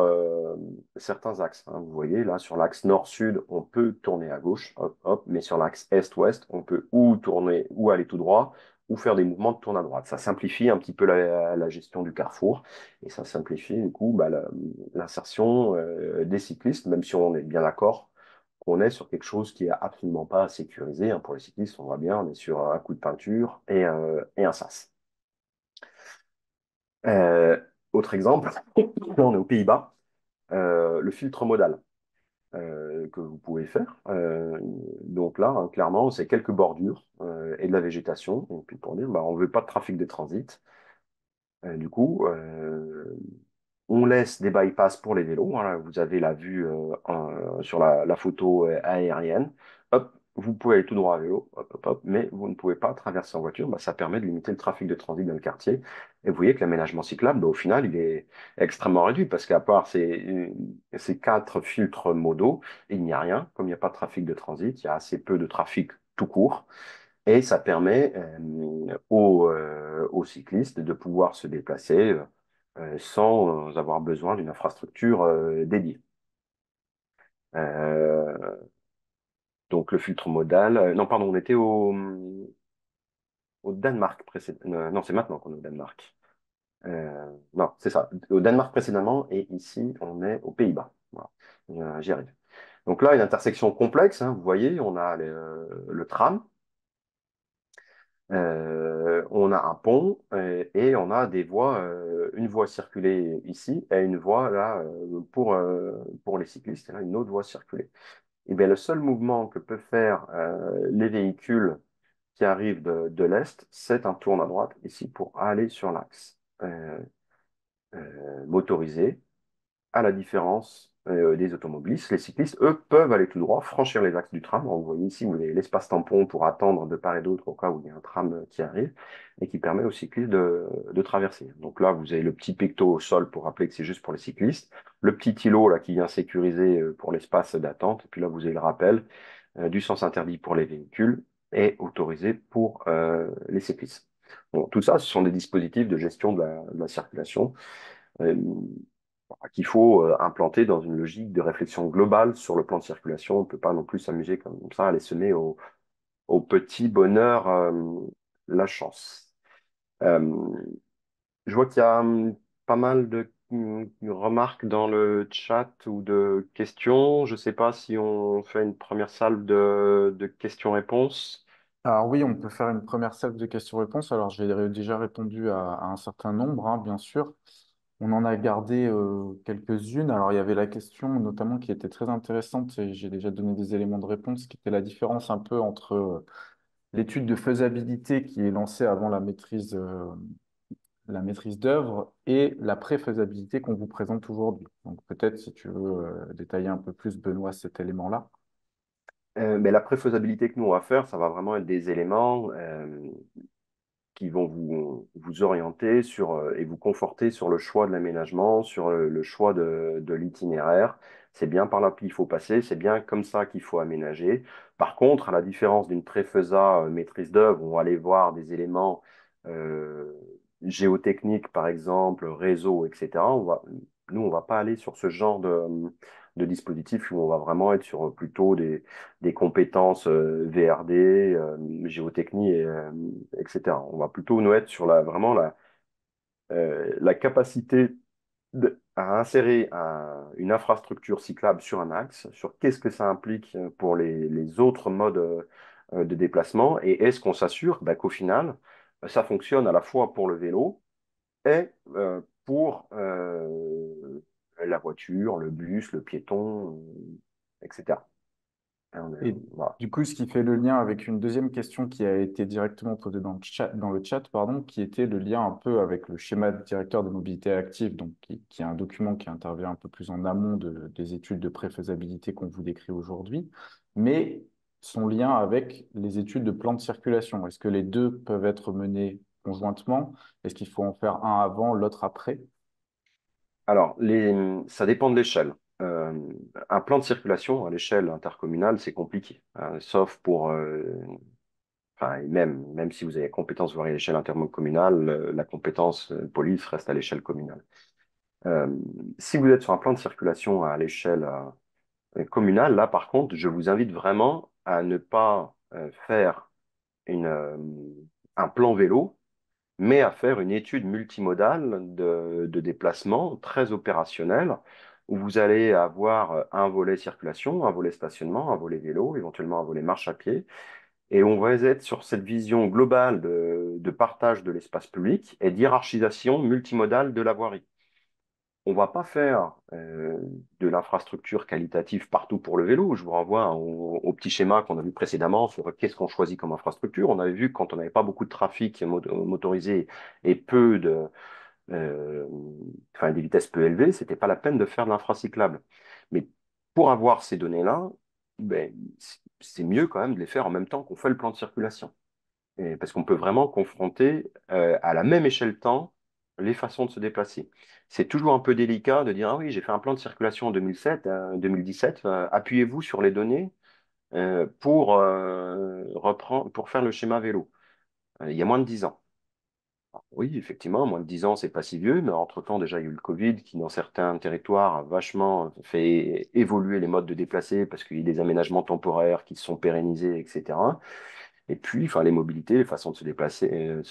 certains axes, hein. Vous voyez, là, sur l'axe nord-sud, on peut tourner à gauche, hop, hop, mais sur l'axe est-ouest, on peut ou tourner, ou aller tout droit, ou faire des mouvements de tourne à droite. Ça simplifie un petit peu la gestion du carrefour, et ça simplifie, du coup, bah, l'insertion des cyclistes, même si on est bien d'accord qu'on est sur quelque chose qui est absolument pas sécurisé, hein. Pour les cyclistes, on voit bien, on est sur un coup de peinture et un sas. Euh, Autre exemple, là, on est aux Pays-Bas. Le filtre modal que vous pouvez faire. Donc là, hein, clairement, c'est quelques bordures et de la végétation. Et puis pour dire, bah, on ne veut pas de trafic de transit. Du coup, on laisse des bypass pour les vélos. Voilà, vous avez la vue sur la photo aérienne. Hop, vous pouvez aller tout droit à vélo, hop, hop, hop, mais vous ne pouvez pas traverser en voiture. Bah, ça permet de limiter le trafic de transit dans le quartier. Et vous voyez que l'aménagement cyclable, bah, au final, il est extrêmement réduit parce qu'à part ces quatre filtres modaux, il n'y a rien. Comme il n'y a pas de trafic de transit, il y a assez peu de trafic tout court. Et ça permet aux cyclistes de pouvoir se déplacer sans avoir besoin d'une infrastructure dédiée. Euh, donc le filtre modal, non pardon, on était au Danemark précédemment. Non, c'est maintenant qu'on est au Danemark. Non, c'est ça. Au Danemark précédemment et ici on est aux Pays-Bas. Voilà. J'y arrive. Donc là, une intersection complexe, hein, vous voyez, on a le tram. On a un pont et on a des voies, une voie circulée ici et une voie là pour les cyclistes, et là une autre voie circulée. Et bien, le seul mouvement que peuvent faire les véhicules qui arrivent de l'est, c'est un tourne à droite ici pour aller sur l'axe motorisé à la différence des automobilistes. Les cyclistes, eux, peuvent aller tout droit, franchir les axes du tram. Alors, vous voyez ici, vous avez l'espace tampon pour attendre de part et d'autre au cas où il y a un tram qui arrive et qui permet aux cyclistes de traverser. Donc là, vous avez le petit pecto au sol pour rappeler que c'est juste pour les cyclistes, le petit îlot là qui vient sécuriser pour l'espace d'attente, et puis là, vous avez le rappel du sens interdit pour les véhicules et autorisé pour les cyclistes. Bon, tout ça, ce sont des dispositifs de gestion de la circulation. Euh, qu'il faut implanter dans une logique de réflexion globale sur le plan de circulation. On ne peut pas non plus s'amuser comme ça, à aller semer au petit bonheur la chance. Euh, je vois qu'il y a pas mal de remarques dans le chat ou de questions. Je ne sais pas si on fait une première salve de questions-réponses. Alors oui, on peut faire une première salve de questions-réponses. Alors j'ai déjà répondu à un certain nombre, hein, bien sûr. On en a gardé quelques-unes. Alors il y avait la question notamment qui était très intéressante et j'ai déjà donné des éléments de réponse, qui était la différence un peu entre l'étude de faisabilité qui est lancée avant la maîtrise d'œuvre et la pré-faisabilité qu'on vous présente aujourd'hui. Donc peut-être si tu veux détailler un peu plus, Benoît, cet élément-là. Mais la préfaisabilité que nous on va faire, ça va vraiment être des éléments qui vont vous orienter sur, et vous conforter sur le choix de l'aménagement, sur le choix de l'itinéraire. C'est bien par là qu'il faut passer, c'est bien comme ça qu'il faut aménager. Par contre, à la différence d'une préfesa maîtrise d'œuvre, où on va aller voir des éléments euh, géotechniques, par exemple, réseau, etc., nous, on va pas aller sur ce genre de dispositif où on va vraiment être sur plutôt des compétences VRD, géotechnie, etc. On va plutôt nous être sur vraiment la capacité à insérer une infrastructure cyclable sur un axe, sur qu'est-ce que ça implique pour les autres modes de déplacement, et est-ce qu'on s'assure qu'au final, ça fonctionne à la fois pour le vélo et pour la voiture, le bus, le piéton, etc. Et Voilà. du coup, ce qui fait le lien avec une deuxième question qui a été directement posée dans le chat, pardon, qui était le lien un peu avec le schéma directeur de mobilité active, donc qui est un document qui intervient un peu plus en amont des études de préfaisabilité qu'on vous décrit aujourd'hui, mais son lien avec les études de plan de circulation. Est-ce que les deux peuvent être menés conjointement? Est-ce qu'il faut en faire un avant, l'autre après? Alors, ça dépend de l'échelle. Euh, un plan de circulation à l'échelle intercommunale, c'est compliqué, hein, sauf pour, enfin, et même si vous avez la compétence voir à l'échelle intercommunale, la compétence police reste à l'échelle communale. Euh, si vous êtes sur un plan de circulation à l'échelle communale, là, par contre, je vous invite vraiment à ne pas faire une, euh, un plan vélo, mais à faire une étude multimodale de déplacement très opérationnelle, où vous allez avoir un volet circulation, un volet stationnement, un volet vélo, éventuellement un volet marche à pied, et on va être sur cette vision globale de partage de l'espace public et d'hierarchisation multimodale de la voirie. On va pas faire de l'infrastructure qualitative partout pour le vélo. Je vous renvoie au petit schéma qu'on a vu précédemment sur qu'est-ce qu'on choisit comme infrastructure. On avait vu que quand on n'avait pas beaucoup de trafic motorisé et peu euh, enfin des vitesses peu élevées, c'était pas la peine de faire de l'infracyclable. Mais pour avoir ces données-là, ben, c'est mieux quand même de les faire en même temps qu'on fait le plan de circulation. Parce qu'on peut vraiment confronter à la même échelle temps les façons de se déplacer. C'est toujours un peu délicat de dire, ah oui, j'ai fait un plan de circulation en 2007, 2017, appuyez-vous sur les données pour faire le schéma vélo. Il y a moins de 10 ans. Alors, oui, effectivement, moins de 10 ans, c'est pas si vieux, mais entre-temps, déjà, il y a eu le Covid qui, dans certains territoires, a vachement fait évoluer les modes de déplacer parce qu'il y a eu des aménagements temporaires qui se sont pérennisés, etc. Et puis, enfin, les mobilités, les façons de se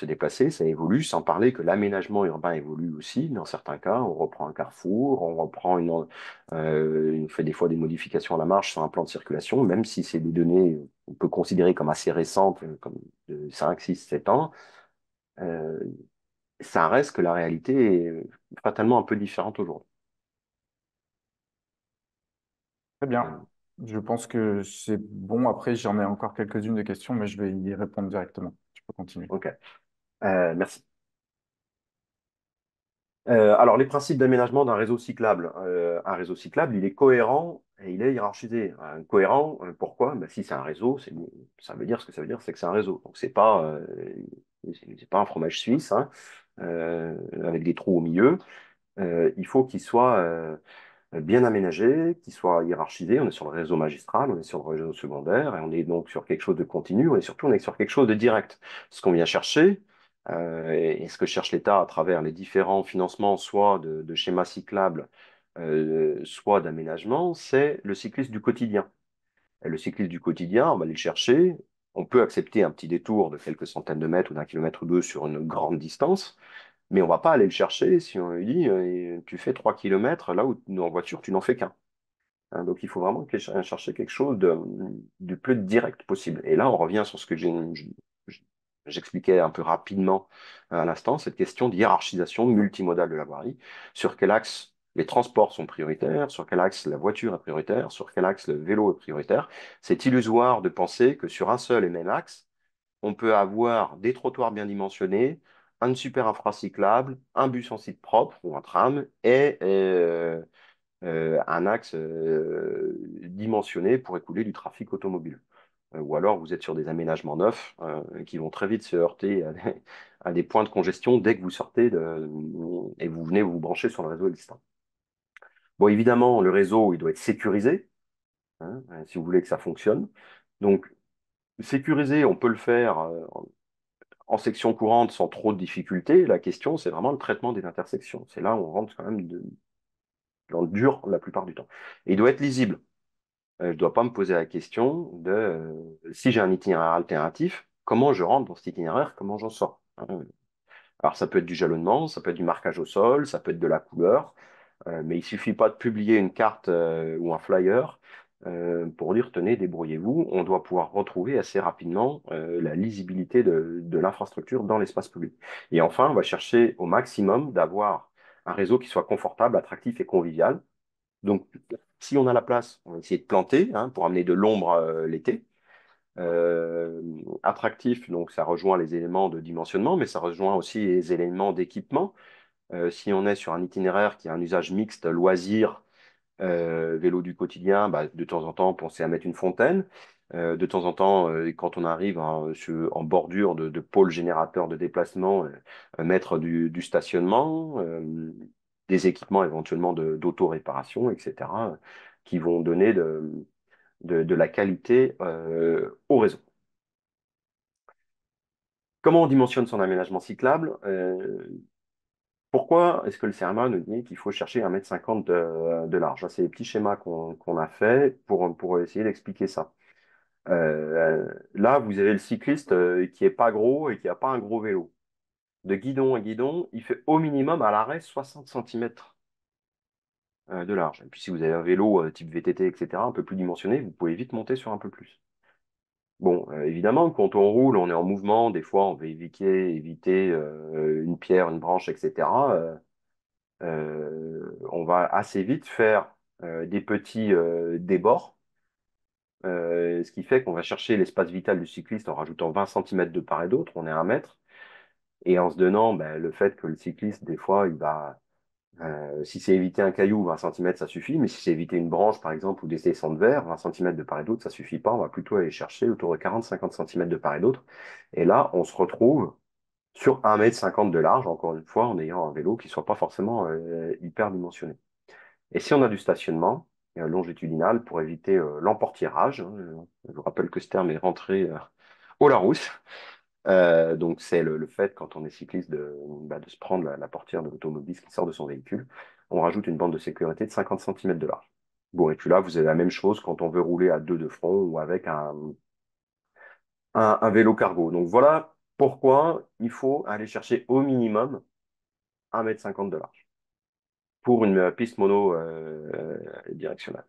déplacer, ça évolue, sans parler que l'aménagement urbain évolue aussi. Dans certains cas, on reprend un carrefour, on fait des fois des modifications à la marche sur un plan de circulation, même si c'est des données qu'on peut considérer comme assez récentes, comme de 5, 6, 7 ans, euh, ça reste que la réalité est fatalement un peu différente aujourd'hui. Très Euh, bien. Je pense que c'est bon. Après, j'en ai encore quelques-unes de questions, mais je vais y répondre directement. Tu peux continuer. ok. Merci. Alors, les principes d'aménagement d'un réseau cyclable. Un réseau cyclable, il est cohérent et il est hiérarchisé. Cohérent, pourquoi? Ben, si c'est un réseau, ça veut dire ce que ça veut dire, c'est que c'est un réseau. Donc, c'est pas un fromage suisse hein, avec des trous au milieu. Il faut qu'il soit bien aménagé, qu'il soit hiérarchisé. On est sur le réseau magistral, on est sur le réseau secondaire et on est donc sur quelque chose de continu. Et surtout, on est sur quelque chose de direct. Ce qu'on vient chercher, Et ce que cherche l'État à travers les différents financements, soit de schémas cyclables, soit d'aménagement, c'est le cycliste du quotidien. Et le cycliste du quotidien, on va aller le chercher. On peut accepter un petit détour de quelques centaines de mètres ou d'un kilomètre ou deux sur une grande distance, mais on va pas aller le chercher si on lui dit tu fais 3 kilomètres là où en voiture tu n'en fais qu'un. Hein, donc il faut vraiment chercher quelque chose du plus direct possible. Et là, on revient sur ce que j'expliquais un peu rapidement à l'instant, cette question de hiérarchisation multimodale de la voirie. Sur quel axe les transports sont prioritaires, sur quel axe la voiture est prioritaire, sur quel axe le vélo est prioritaire. C'est illusoire de penser que sur un seul et même axe, on peut avoir des trottoirs bien dimensionnés, une super infracyclable, un bus en site propre ou un tram et un axe dimensionné pour écouler du trafic automobile. Ou alors vous êtes sur des aménagements neufs qui vont très vite se heurter à des points de congestion dès que vous sortez et vous venez vous brancher sur le réseau existant. Bon, évidemment, le réseau, il doit être sécurisé, hein, si vous voulez que ça fonctionne. Donc, sécurisé, on peut le faire en section courante sans trop de difficultés. La question, c'est vraiment le traitement des intersections. C'est là où on rentre quand même dans le dur la plupart du temps. Et il doit être lisible. Je ne dois pas me poser la question de si j'ai un itinéraire alternatif, comment je rentre dans cet itinéraire, comment j'en sors. Hein. Alors ça peut être du jalonnement, ça peut être du marquage au sol, ça peut être de la couleur, mais il suffit pas de publier une carte ou un flyer pour dire tenez, débrouillez-vous. On doit pouvoir retrouver assez rapidement la lisibilité de l'infrastructure dans l'espace public. Et enfin, on va chercher au maximum d'avoir un réseau qui soit confortable, attractif et convivial. Donc, si on a la place, on va essayer de planter hein, pour amener de l'ombre l'été. Attractif, donc ça rejoint les éléments de dimensionnement, mais ça rejoint aussi les éléments d'équipement. Si on est sur un itinéraire qui a un usage mixte, loisir, vélo du quotidien, bah, de temps en temps, pensez à mettre une fontaine. De temps en temps, quand on arrive en bordure de pôle générateur de déplacement, mettre du stationnement, des équipements éventuellement d'auto-réparation, etc., qui vont donner de la qualité au réseau. Comment on dimensionne son aménagement cyclable? Pourquoi est-ce que le CERMA nous dit qu'il faut chercher 1,50 m de large? C'est les petits schémas qu'on a fait pour essayer d'expliquer ça. Là, vous avez le cycliste qui est pas gros et qui n'a pas un gros vélo. De guidon à guidon, il fait au minimum à l'arrêt 60 cm de large. Et puis si vous avez un vélo type VTT, etc., un peu plus dimensionné, vous pouvez vite monter sur un peu plus. Bon, évidemment, quand on roule, on est en mouvement, des fois on veut éviter une pierre, une branche, etc. On va assez vite faire des petits débords, ce qui fait qu'on va chercher l'espace vital du cycliste en rajoutant 20 cm de part et d'autre, on est à 1 mètre, et en se donnant ben, le fait que le cycliste, des fois, il va, si c'est éviter un caillou, 20 cm, ça suffit, mais si c'est éviter une branche, par exemple, ou des tessons de verre, 20 cm de part et d'autre, ça suffit pas, on va plutôt aller chercher autour de 40-50 cm de part et d'autre, et là, on se retrouve sur 1,50 m de large, encore une fois, en ayant un vélo qui soit pas forcément hyper dimensionné. Et si on a du stationnement longitudinal pour éviter l'emportiérage, hein, je vous rappelle que ce terme est rentré au Larousse. Donc c'est le fait, quand on est cycliste, de se prendre la portière de l'automobiliste qui sort de son véhicule. On rajoute une bande de sécurité de 50 cm de large. Bon, et puis là, vous avez la même chose quand on veut rouler à deux de front ou avec un vélo cargo. Donc voilà pourquoi il faut aller chercher au minimum 1,50 m de large pour une piste mono directionnelle.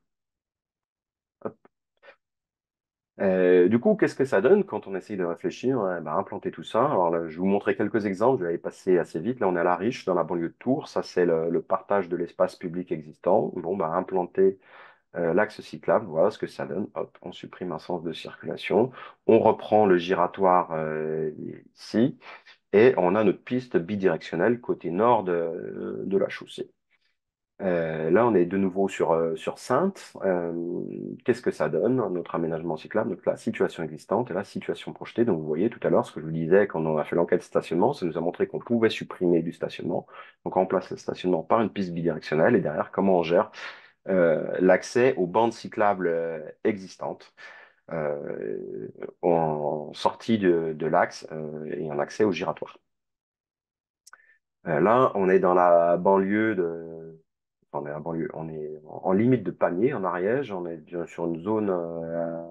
Du coup, qu'est-ce que ça donne quand on essaye de réfléchir, implanter tout ça? Alors là, je vais vous montrer quelques exemples, je vais aller passer assez vite. Là, on est à La Riche, dans la banlieue de Tours. Ça, c'est le partage de l'espace public existant. Bon, implanter l'axe cyclable, voilà ce que ça donne. Hop, on supprime un sens de circulation. On reprend le giratoire ici. Et on a notre piste bidirectionnelle côté nord de la chaussée. Là, on est de nouveau sur Saintes. Qu'est-ce que ça donne, notre aménagement cyclable? Donc, la situation existante et la situation projetée. Donc, vous voyez tout à l'heure ce que je vous disais quand on a fait l'enquête stationnement, ça nous a montré qu'on pouvait supprimer du stationnement. Donc, on remplace le stationnement par une piste bidirectionnelle et derrière, comment on gère l'accès aux bandes cyclables existantes en sortie de l'axe et en accès au giratoire. Là, on est dans la banlieue enfin, on est, la banlieue, on est en limite de Pamiers, en Ariège. On est sur une zone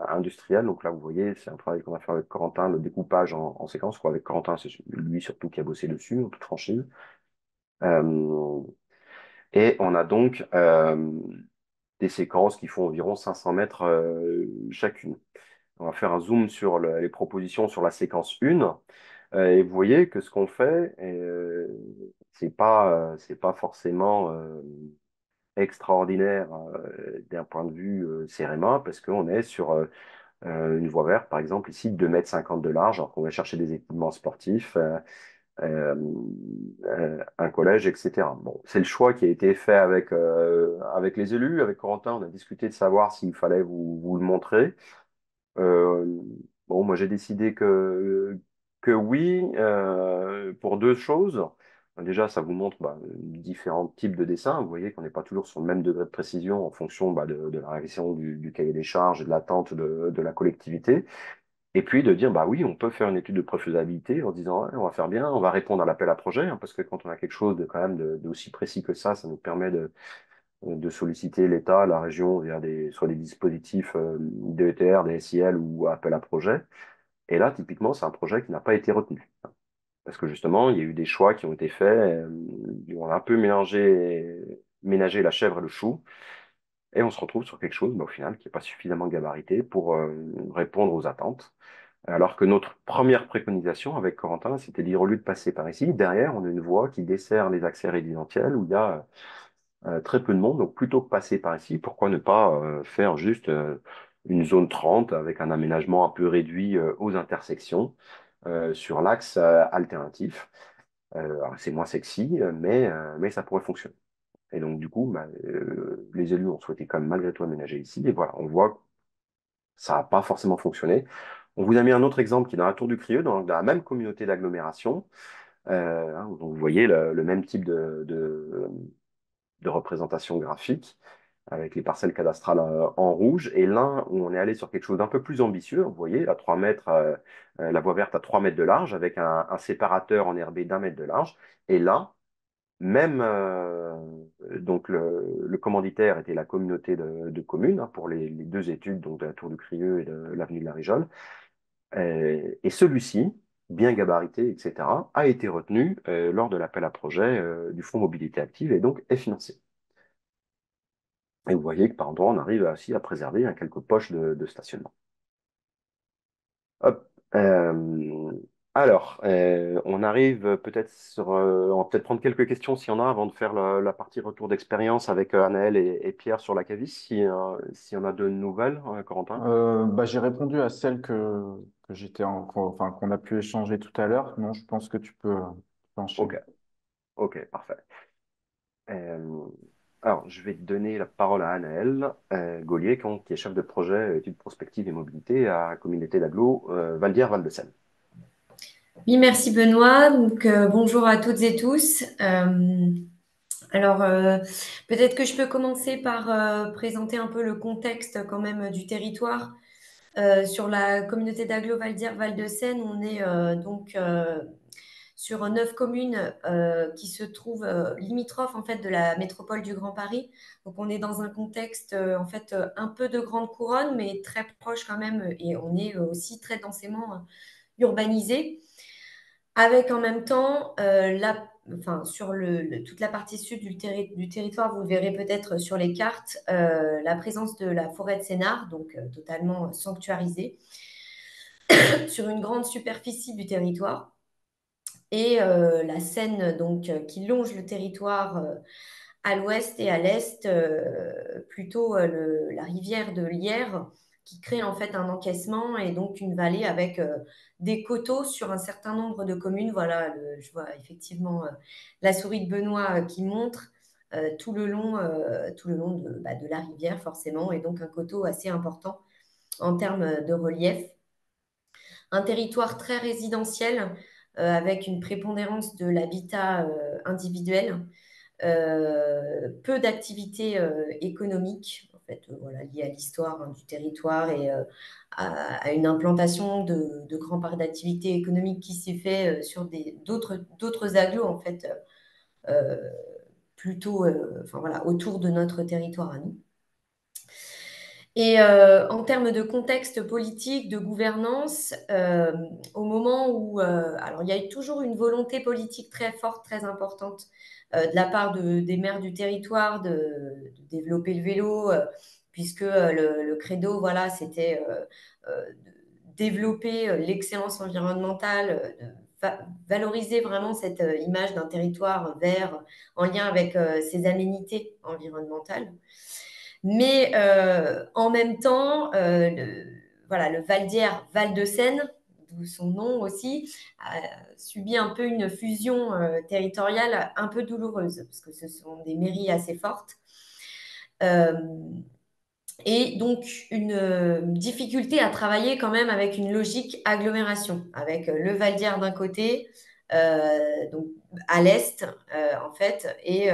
industrielle. Donc là, vous voyez, c'est un travail qu'on a fait avec Corentin, le découpage en séquences. Je crois avec Corentin, c'est lui surtout qui a bossé dessus, en toute franchise. Euh, et on a donc des séquences qui font environ 500 mètres chacune. On va faire un zoom sur les propositions sur la séquence 1. Et vous voyez que ce qu'on fait, c'est pas forcément extraordinaire d'un point de vue CEREMA, parce qu'on est sur une voie verte, par exemple, ici, de 2,50 m de large, alors qu'on va chercher des équipements sportifs, euh, un collège, etc. Bon, c'est le choix qui a été fait avec les élus, avec Corentin, on a discuté de savoir s'il fallait vous le montrer. Euh, bon, moi j'ai décidé que oui, pour deux choses. Déjà, ça vous montre différents types de dessins. Vous voyez qu'on n'est pas toujours sur le même degré de précision en fonction de la révision du cahier des charges et de l'attente de la collectivité. Et puis de dire, bah oui, on peut faire une étude de préfaisabilité en disant, ouais, on va faire bien, on va répondre à l'appel à projet, hein, parce que quand on a quelque chose de quand même d'aussi précis que ça nous permet de solliciter l'État, la région via soit des dispositifs DETR, des SIL ou appel à projet. Et là, typiquement, c'est un projet qui n'a pas été retenu. Parce que justement, il y a eu des choix qui ont été faits, on a un peu ménagé la chèvre et le chou, et on se retrouve sur quelque chose, au final, qui n'est pas suffisamment gabarité pour répondre aux attentes. Alors que notre première préconisation avec Corentin, c'était dire au lieu de passer par ici, derrière, on a une voie qui dessert les accès résidentiels où il y a très peu de monde. Donc, plutôt que passer par ici, pourquoi ne pas faire juste une zone 30 avec un aménagement un peu réduit aux intersections sur l'axe alternatif. Alors, c'est moins sexy, mais ça pourrait fonctionner. Et donc, du coup, les élus ont souhaité quand même malgré tout aménager ici. Et voilà, on voit que ça n'a pas forcément fonctionné. On vous a mis un autre exemple qui est dans la Tour du Crieu, dans la même communauté d'agglomération. Donc, vous voyez le même type de représentation graphique avec les parcelles cadastrales en rouge. Et là, où on est allé sur quelque chose d'un peu plus ambitieux, vous voyez, à 3 mètres, la voie verte à 3 mètres de large, avec un séparateur en herbe d'1 mètre de large. Et là, même, donc le commanditaire était la communauté de communes hein, pour les deux études, donc de la Tour du Crieu et de l'avenue de la Rijole. Et celui-ci, bien gabarité, etc., a été retenu lors de l'appel à projet du Fonds Mobilité Active et donc est financé. Et vous voyez que par endroit, on arrive aussi à préserver hein, quelques poches de stationnement. Hop. Alors, on arrive peut-être on va peut-être prendre quelques questions s'il y en a avant de faire la partie retour d'expérience avec Anaël et Pierre sur la Cavis, s'il y en a de nouvelles, Corentin. J'ai répondu à celle que enfin, qu'on a pu échanger tout à l'heure. Non, je pense que tu peux enchaîner. Ok, ok, parfait. Euh, alors, je vais te donner la parole à Anaël Gaulier, qui est chef de projet études prospectives et mobilité à la communauté d'agglo Valdière-Val-de-Seine. Oui, merci Benoît. Donc, bonjour à toutes et tous. Alors, peut-être que je peux commencer par présenter un peu le contexte quand même du territoire. Sur la communauté d'agglo Valdière-Val-de-Seine, on est sur 9 communes qui se trouvent limitrophes en fait de la métropole du Grand Paris. Donc, on est dans un contexte en fait un peu de grande couronne, mais très proche quand même, et on est aussi très densément urbanisé. Avec en même temps, sur toute la partie sud du territoire, vous le verrez peut-être sur les cartes, la présence de la forêt de Sénart, donc totalement sanctuarisée, sur une grande superficie du territoire. Et la Seine, donc, qui longe le territoire à l'ouest et à l'est, plutôt la rivière de Lierre, qui crée en fait un encaissement et donc une vallée avec des coteaux sur un certain nombre de communes. Voilà, je vois effectivement la souris de Benoît qui montre tout le long de la rivière, forcément, et donc un coteau assez important en termes de relief. Un territoire très résidentiel avec une prépondérance de l'habitat individuel, peu d'activités économiques, en fait, voilà, liées à l'histoire du territoire et à une implantation de grands parcs d'activités économiques qui s'est fait sur d'autres agglos, en fait, plutôt enfin, voilà, autour de notre territoire à nous. Et en termes de contexte politique, de gouvernance, au moment où alors il y a eu toujours une volonté politique très forte, très importante de la part des maires du territoire de développer le vélo, puisque le credo, voilà, c'était de développer l'excellence environnementale, de valoriser vraiment cette image d'un territoire vert en lien avec ses aménités environnementales. Mais en même temps, voilà, le Val d'Hier, Val de Seine, d'où son nom aussi, a subi un peu une fusion territoriale un peu douloureuse, parce que ce sont des mairies assez fortes. Euh, et donc, une difficulté à travailler quand même avec une logique agglomération, avec le Val d'Hier d'un côté, donc à l'est, en fait, et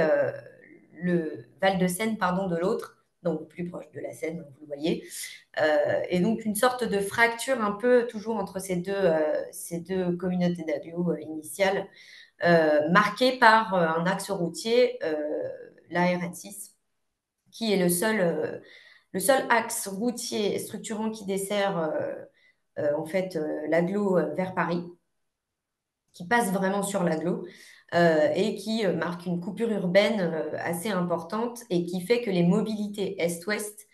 le Val de Seine, pardon, de l'autre, donc plus proche de la Seine, vous le voyez. Et donc, une sorte de fracture un peu toujours entre ces deux communautés d'agglo initiales, marquée par un axe routier, la RN6, qui est le seul axe routier structurant qui dessert en fait l'agglo vers Paris, qui passe vraiment sur l'agglo et qui marque une coupure urbaine assez importante et qui fait que les mobilités est-ouest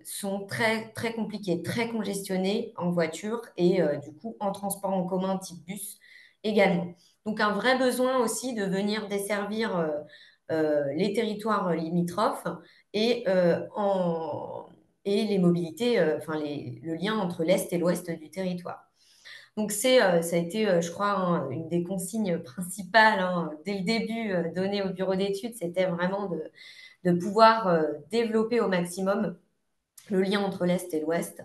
sont très, très compliquées, très congestionnées en voiture et du coup en transport en commun type bus également. Donc un vrai besoin aussi de venir desservir les territoires limitrophes et, et les mobilités, enfin le lien entre l'Est et l'Ouest du territoire. Donc, ça a été, je crois, hein, une des consignes principales hein, dès le début données au bureau d'études, c'était vraiment de pouvoir développer au maximum le lien entre l'Est et l'Ouest.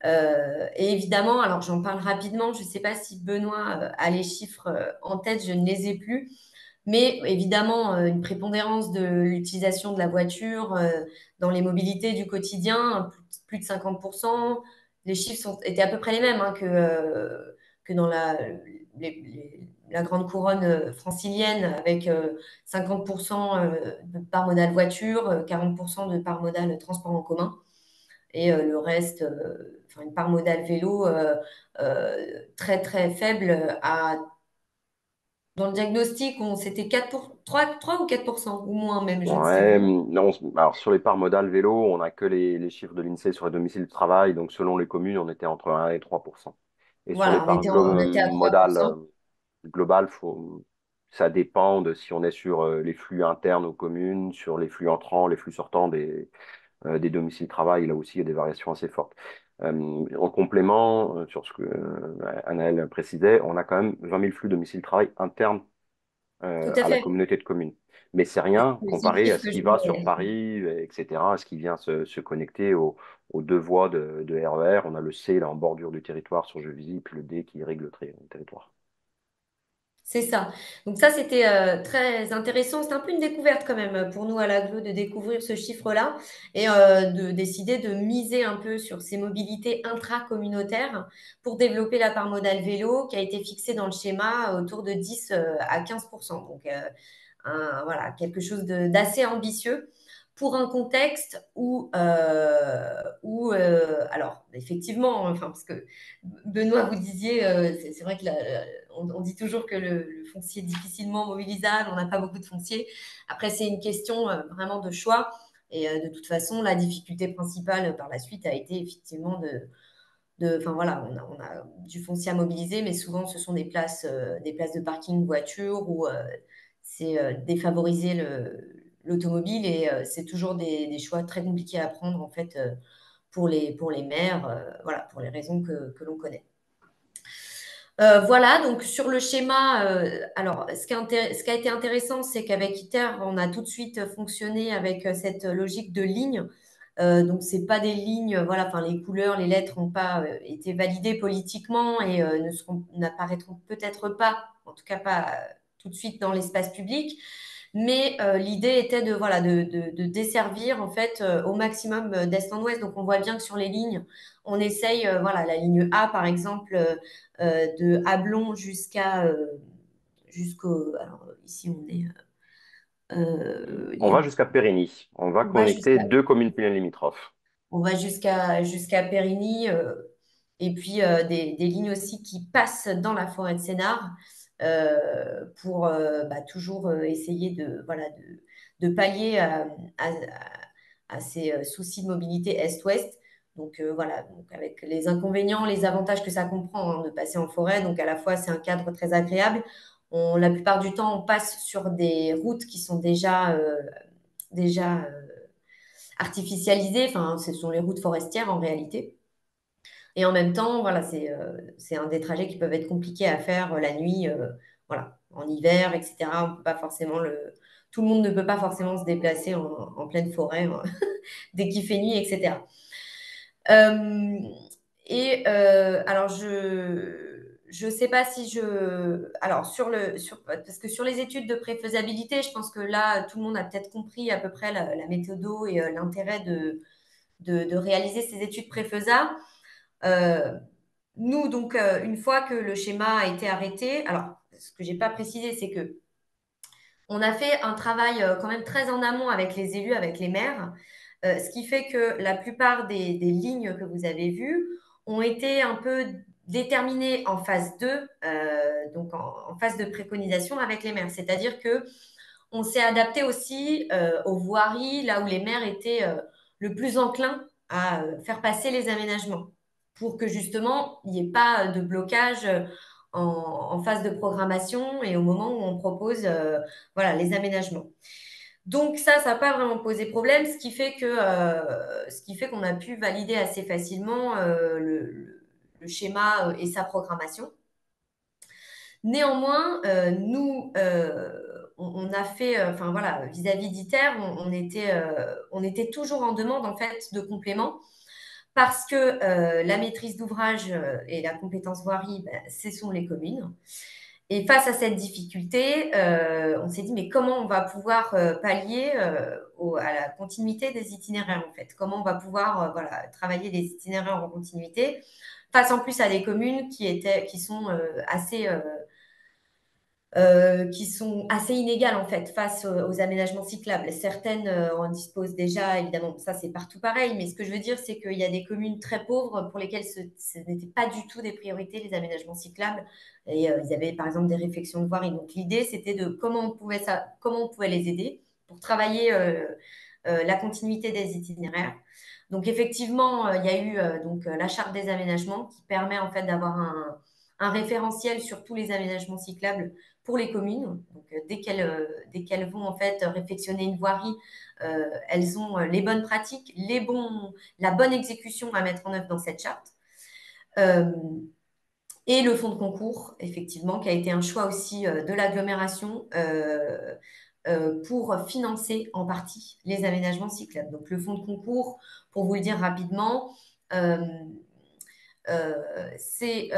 Et évidemment, alors j'en parle rapidement, je ne sais pas si Benoît a les chiffres en tête, je ne les ai plus, mais évidemment, une prépondérance de l'utilisation de la voiture dans les mobilités du quotidien, plus de 50%. Les chiffres étaient à peu près les mêmes hein, que dans la grande couronne francilienne, avec 50% de part modale voiture, 40% de part modale transport en commun, et le reste, enfin, une part modale vélo très très faible dans le diagnostic, c'était 3 ou 4%, ou moins même, je ne sais Ouais, plus. non, alors sur les parts modales vélo, on n'a que les chiffres de l'INSEE sur les domiciles de travail, donc selon les communes, on était entre 1 et 3%. Et sur les Voilà, parts on était à modales 3%. globales, ça dépend de si on est sur les flux internes aux communes, sur les flux entrants, les flux sortants des domiciles de travail. Là aussi, il y a des variations assez fortes. En complément, sur ce que Anaël précisait, on a quand même 20 000 flux domiciles de travail internes Tout à à la fait. communauté de communes. Mais c'est C'est rien le comparé à chiffre ce que je qui va sur voulais. Paris, etc., à ce qui vient se connecter aux deux voies de RER. On a le C là en bordure du territoire sur Juvisy, puis le D qui irrigue le territoire. C'est ça. Donc ça, c'était très intéressant. C'était un peu une découverte quand même pour nous à l'aglo de découvrir ce chiffre-là et de décider de miser un peu sur ces mobilités intracommunautaires pour développer la part modale vélo qui a été fixée dans le schéma autour de 10 à 15%. Donc voilà, quelque chose d'assez ambitieux pour un contexte alors effectivement, enfin, parce que Benoît, vous disiez, c'est vrai que on dit toujours que le foncier est difficilement mobilisable, on n'a pas beaucoup de foncier. Après, c'est une question vraiment de choix. Et de toute façon, la difficulté principale par la suite a été effectivement enfin voilà, on a du foncier à mobiliser, mais souvent ce sont des places de parking voiture où c'est défavoriser l'automobile et c'est toujours des choix très compliqués à prendre en fait pour les maires, voilà, pour les raisons que l'on connaît. Voilà, donc sur le schéma, alors ce qui a été intéressant, c'est qu'avec ITER, on a tout de suite fonctionné avec cette logique de ligne. Donc, c'est pas des lignes, voilà, enfin, les couleurs, les lettres n'ont pas été validées politiquement et n'apparaîtront peut-être pas, en tout cas pas tout de suite dans l'espace public. Mais l'idée était voilà, de desservir en fait au maximum d'est en ouest. Donc, on voit bien que sur les lignes, on essaye, voilà, la ligne A par exemple, de Ablon jusqu'au... Alors ici, on est... il On y a- va jusqu'à Périgny. On va on va connecter jusqu'à 2 communes limitrophes. jusqu'à Périgny, et puis des lignes aussi qui passent dans la forêt de Sénart, pour toujours essayer voilà, de pallier à- à ces soucis de mobilité est-ouest. Donc voilà, donc avec les inconvénients, les avantages que ça comprend, hein, de passer en forêt. Donc à la fois, c'est un cadre très agréable. La plupart du temps, on passe sur des routes qui sont déjà artificialisées. Enfin, ce sont les routes forestières en réalité. Et en même temps, voilà, c'est un des trajets qui peuvent être compliqués à faire la nuit, voilà, en hiver, etc. On peut pas forcément tout le monde ne peut pas forcément se déplacer en pleine forêt, hein, dès qu'il fait nuit, etc. Euh, alors, je sais pas si alors, parce que sur les études de préfaisabilité, je pense que là, tout le monde a peut-être compris à peu près la méthodo et l'intérêt de réaliser ces études préfaisables. Euh, Nous, donc, une fois que le schéma a été arrêté, alors, ce que j'ai pas précisé, c'est que on a fait un travail quand même très en amont avec les élus, avec les maires, ce qui fait que la plupart des lignes que vous avez vues ont été un peu déterminées en phase 2, donc en phase de préconisation avec les maires. C'est-à-dire que on s'est adapté aussi aux voiries, là où les maires étaient le plus enclins à faire passer les aménagements, pour que justement, il n'y ait pas de blocage en phase de programmation et au moment où on propose voilà, les aménagements. Donc ça n'a pas vraiment posé problème, ce qui fait qu'on a pu valider assez facilement le schéma et sa programmation. Néanmoins, nous, on a fait, enfin voilà, vis-à-vis d'ITER, on était toujours en demande en fait de compléments, parce que la maîtrise d'ouvrage et la compétence voirie, ben, ce sont les communes. Et face à cette difficulté, on s'est dit, mais comment on va pouvoir pallier à la continuité des itinéraires, en fait? Comment on va pouvoir voilà, travailler des itinéraires en continuité face en plus à des communes qui sont qui sont assez inégales en fait face aux aménagements cyclables. Certaines en disposent déjà, évidemment, ça c'est partout pareil, mais ce que je veux dire, c'est qu'il y a des communes très pauvres pour lesquelles ce n'était pas du tout des priorités, les aménagements cyclables, et ils avaient par exemple des réflexions de voirie. Donc l'idée, c'était de comment on pouvait les aider pour travailler la continuité des itinéraires. Donc effectivement, il y a eu la charte des aménagements qui permet en fait d'avoir un référentiel sur tous les aménagements cyclables pour les communes. Donc, dès qu'elles vont en fait réfectionner une voirie, elles ont les bonnes pratiques, la bonne exécution à mettre en œuvre dans cette charte. Et le fonds de concours, effectivement, qui a été un choix aussi de l'agglomération pour financer en partie les aménagements cyclables. Donc, le fonds de concours, pour vous le dire rapidement, euh, c'est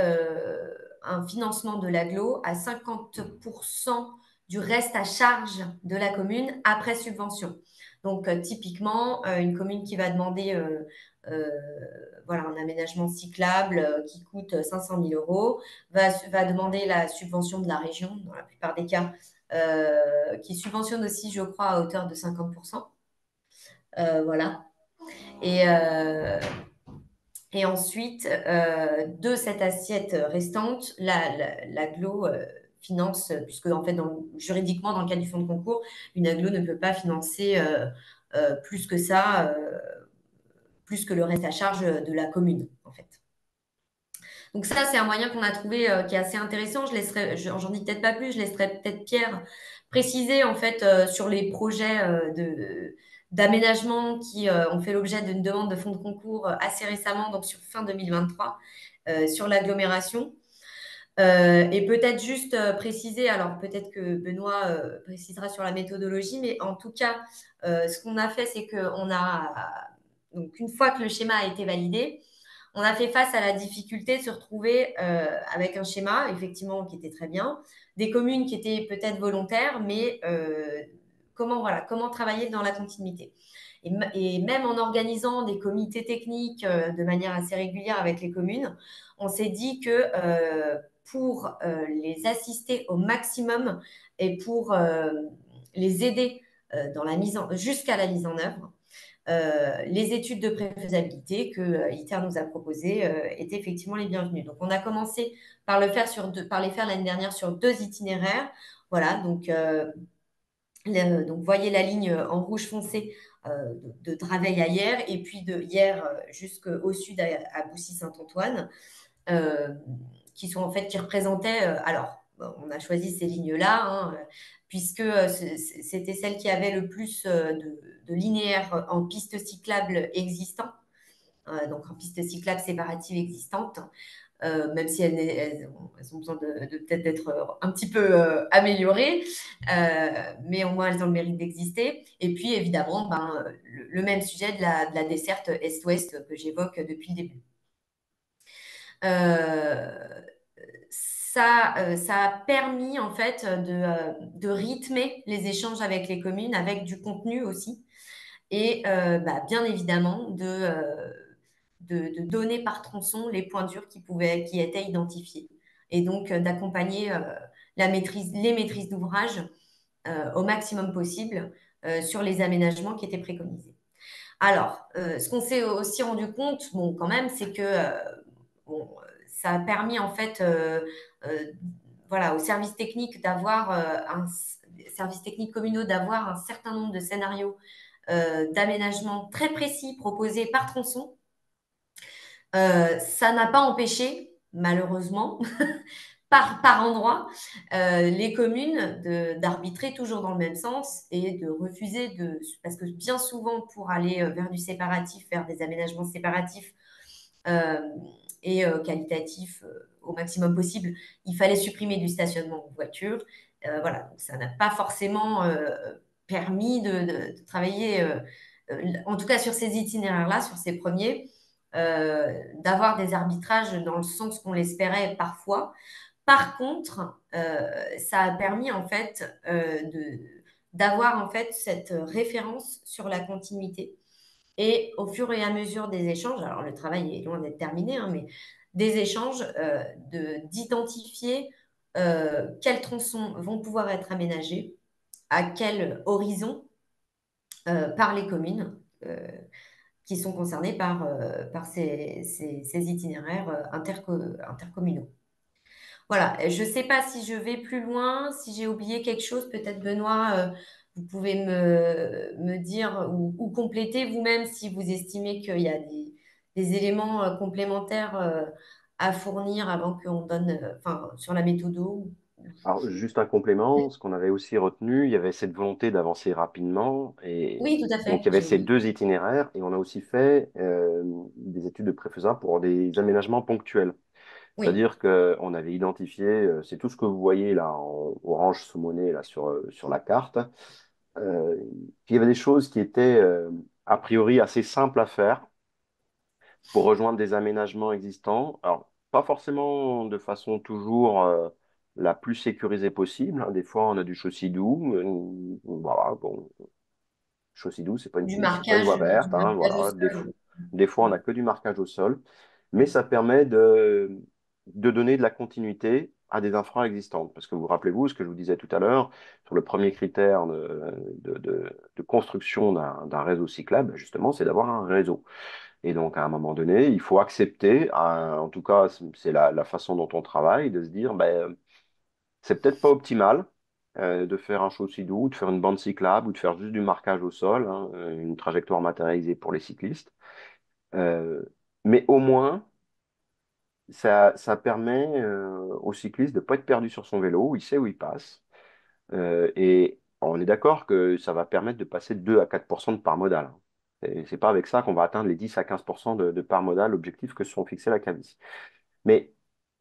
un financement de l'agglo à 50% du reste à charge de la commune après subvention. Donc, typiquement, une commune qui va demander euh, voilà, un aménagement cyclable qui coûte 500 000 euros va demander la subvention de la région, dans la plupart des cas, qui subventionne aussi, je crois, à hauteur de 50%. Voilà. Et, et ensuite, de cette assiette restante, l'agglo finance, puisque en fait, juridiquement, dans le cadre du fonds de concours, une agglo ne peut pas financer plus que ça, plus que le reste à charge de la commune, en fait. Donc ça, c'est un moyen qu'on a trouvé qui est assez intéressant. J'en dis peut-être pas plus, je laisserai peut-être Pierre préciser en fait sur les projets d'aménagement qui ont fait l'objet d'une demande de fonds de concours assez récemment, donc sur fin 2023, sur l'agglomération. Et peut-être juste préciser, alors peut-être que Benoît précisera sur la méthodologie, mais en tout cas, ce qu'on a fait, c'est donc une fois que le schéma a été validé, on a fait face à la difficulté de se retrouver avec un schéma, effectivement, qui était très bien, des communes qui étaient peut-être volontaires, mais comment travailler dans la continuité. Et même en organisant des comités techniques de manière assez régulière avec les communes, on s'est dit que pour les assister au maximum et pour les aider jusqu'à la mise en œuvre. Les études de préfaisabilité que ITER nous a proposées étaient effectivement les bienvenues. Donc, on a commencé par les faire l'année dernière sur 2 itinéraires. Voilà, donc voyez la ligne en rouge foncé de Draveil à Hyères et puis de Hyères jusqu'au sud à Boussy-Saint-Antoine, qui représentaient. Alors, on a choisi ces lignes-là, hein, puisque c'était celles qui avaient le plus de linéaires en piste cyclable existants, donc en piste cyclable séparative existante. Même si elles ont besoin de peut-être d'être un petit peu améliorées, mais au moins elles ont le mérite d'exister. Et puis évidemment, le même sujet de la desserte Est-Ouest que j'évoque depuis le début. Ça a permis en fait de rythmer les échanges avec les communes, avec du contenu aussi, et bien évidemment de donner par tronçon les points durs qui étaient identifiés. Et donc, d'accompagner les maîtrises d'ouvrage au maximum possible sur les aménagements qui étaient préconisés. Alors, ce qu'on s'est aussi rendu compte, bon, quand même, c'est que ça a permis, en fait, voilà, aux services techniques services techniques communaux d'avoir un certain nombre de scénarios d'aménagement très précis proposés par tronçon. Ça n'a pas empêché, malheureusement, par endroit, les communes d'arbitrer toujours dans le même sens et de refuser parce que bien souvent, pour aller vers du séparatif, vers des aménagements séparatifs et qualitatifs au maximum possible, il fallait supprimer du stationnement de voitures. Voilà, donc ça n'a pas forcément permis de travailler, en tout cas sur ces itinéraires-là, sur ces premiers, d'avoir des arbitrages dans le sens qu'on l'espérait parfois. Par contre, ça a permis en fait d'avoir en fait cette référence sur la continuité. Et au fur et à mesure des échanges, alors le travail est loin d'être terminé, hein, mais des échanges, d'identifier quels tronçons vont pouvoir être aménagés, à quel horizon par les communes qui sont concernées par ces itinéraires intercommunaux. Voilà, je ne sais pas si je vais plus loin, si j'ai oublié quelque chose, peut-être Benoît, vous pouvez me dire ou compléter vous-même si vous estimez qu'il y a des éléments complémentaires à fournir avant qu'on donne, enfin, sur la méthode. Alors, juste un complément, ce qu'on avait aussi retenu, il y avait cette volonté d'avancer rapidement, et Oui, tout à donc fait. il y avait ces 2 itinéraires, et on a aussi fait des études de préfaisable pour des aménagements ponctuels. Oui, C'est-à-dire qu'on avait identifié, c'est tout ce que vous voyez là en orange saumonné là sur la carte. Puis il y avait des choses qui étaient a priori assez simples à faire pour rejoindre des aménagements existants. Alors, pas forcément de façon toujours la plus sécurisée possible, hein. Des fois, on a du chaussée doux. Voilà, bon, chaussée doux, c'est pas une du piste, c'est pas une voie marquage, verte, hein, au voilà. sol. Des fois, on n'a que du marquage au sol, mais ça permet de donner de la continuité à des infras existantes. Parce que vous rappelez-vous ce que je vous disais tout à l'heure, sur le premier critère de construction d'un réseau cyclable, justement, c'est d'avoir un réseau. Et donc, à un moment donné, il faut accepter, en tout cas, c'est la façon dont on travaille, de se dire, ben, c'est peut-être pas optimal de faire un chaussée doux, de faire une bande cyclable ou de faire juste du marquage au sol, hein, une trajectoire matérialisée pour les cyclistes. Euh, mais au moins, ça permet au cycliste de ne pas être perdu sur son vélo, il sait où il passe. Et on est d'accord que ça va permettre de passer de 2 à 4% de part modale. C'est pas avec ça qu'on va atteindre les 10 à 15% de part modale, objectifs que se sont fixés la CAVIS. Mais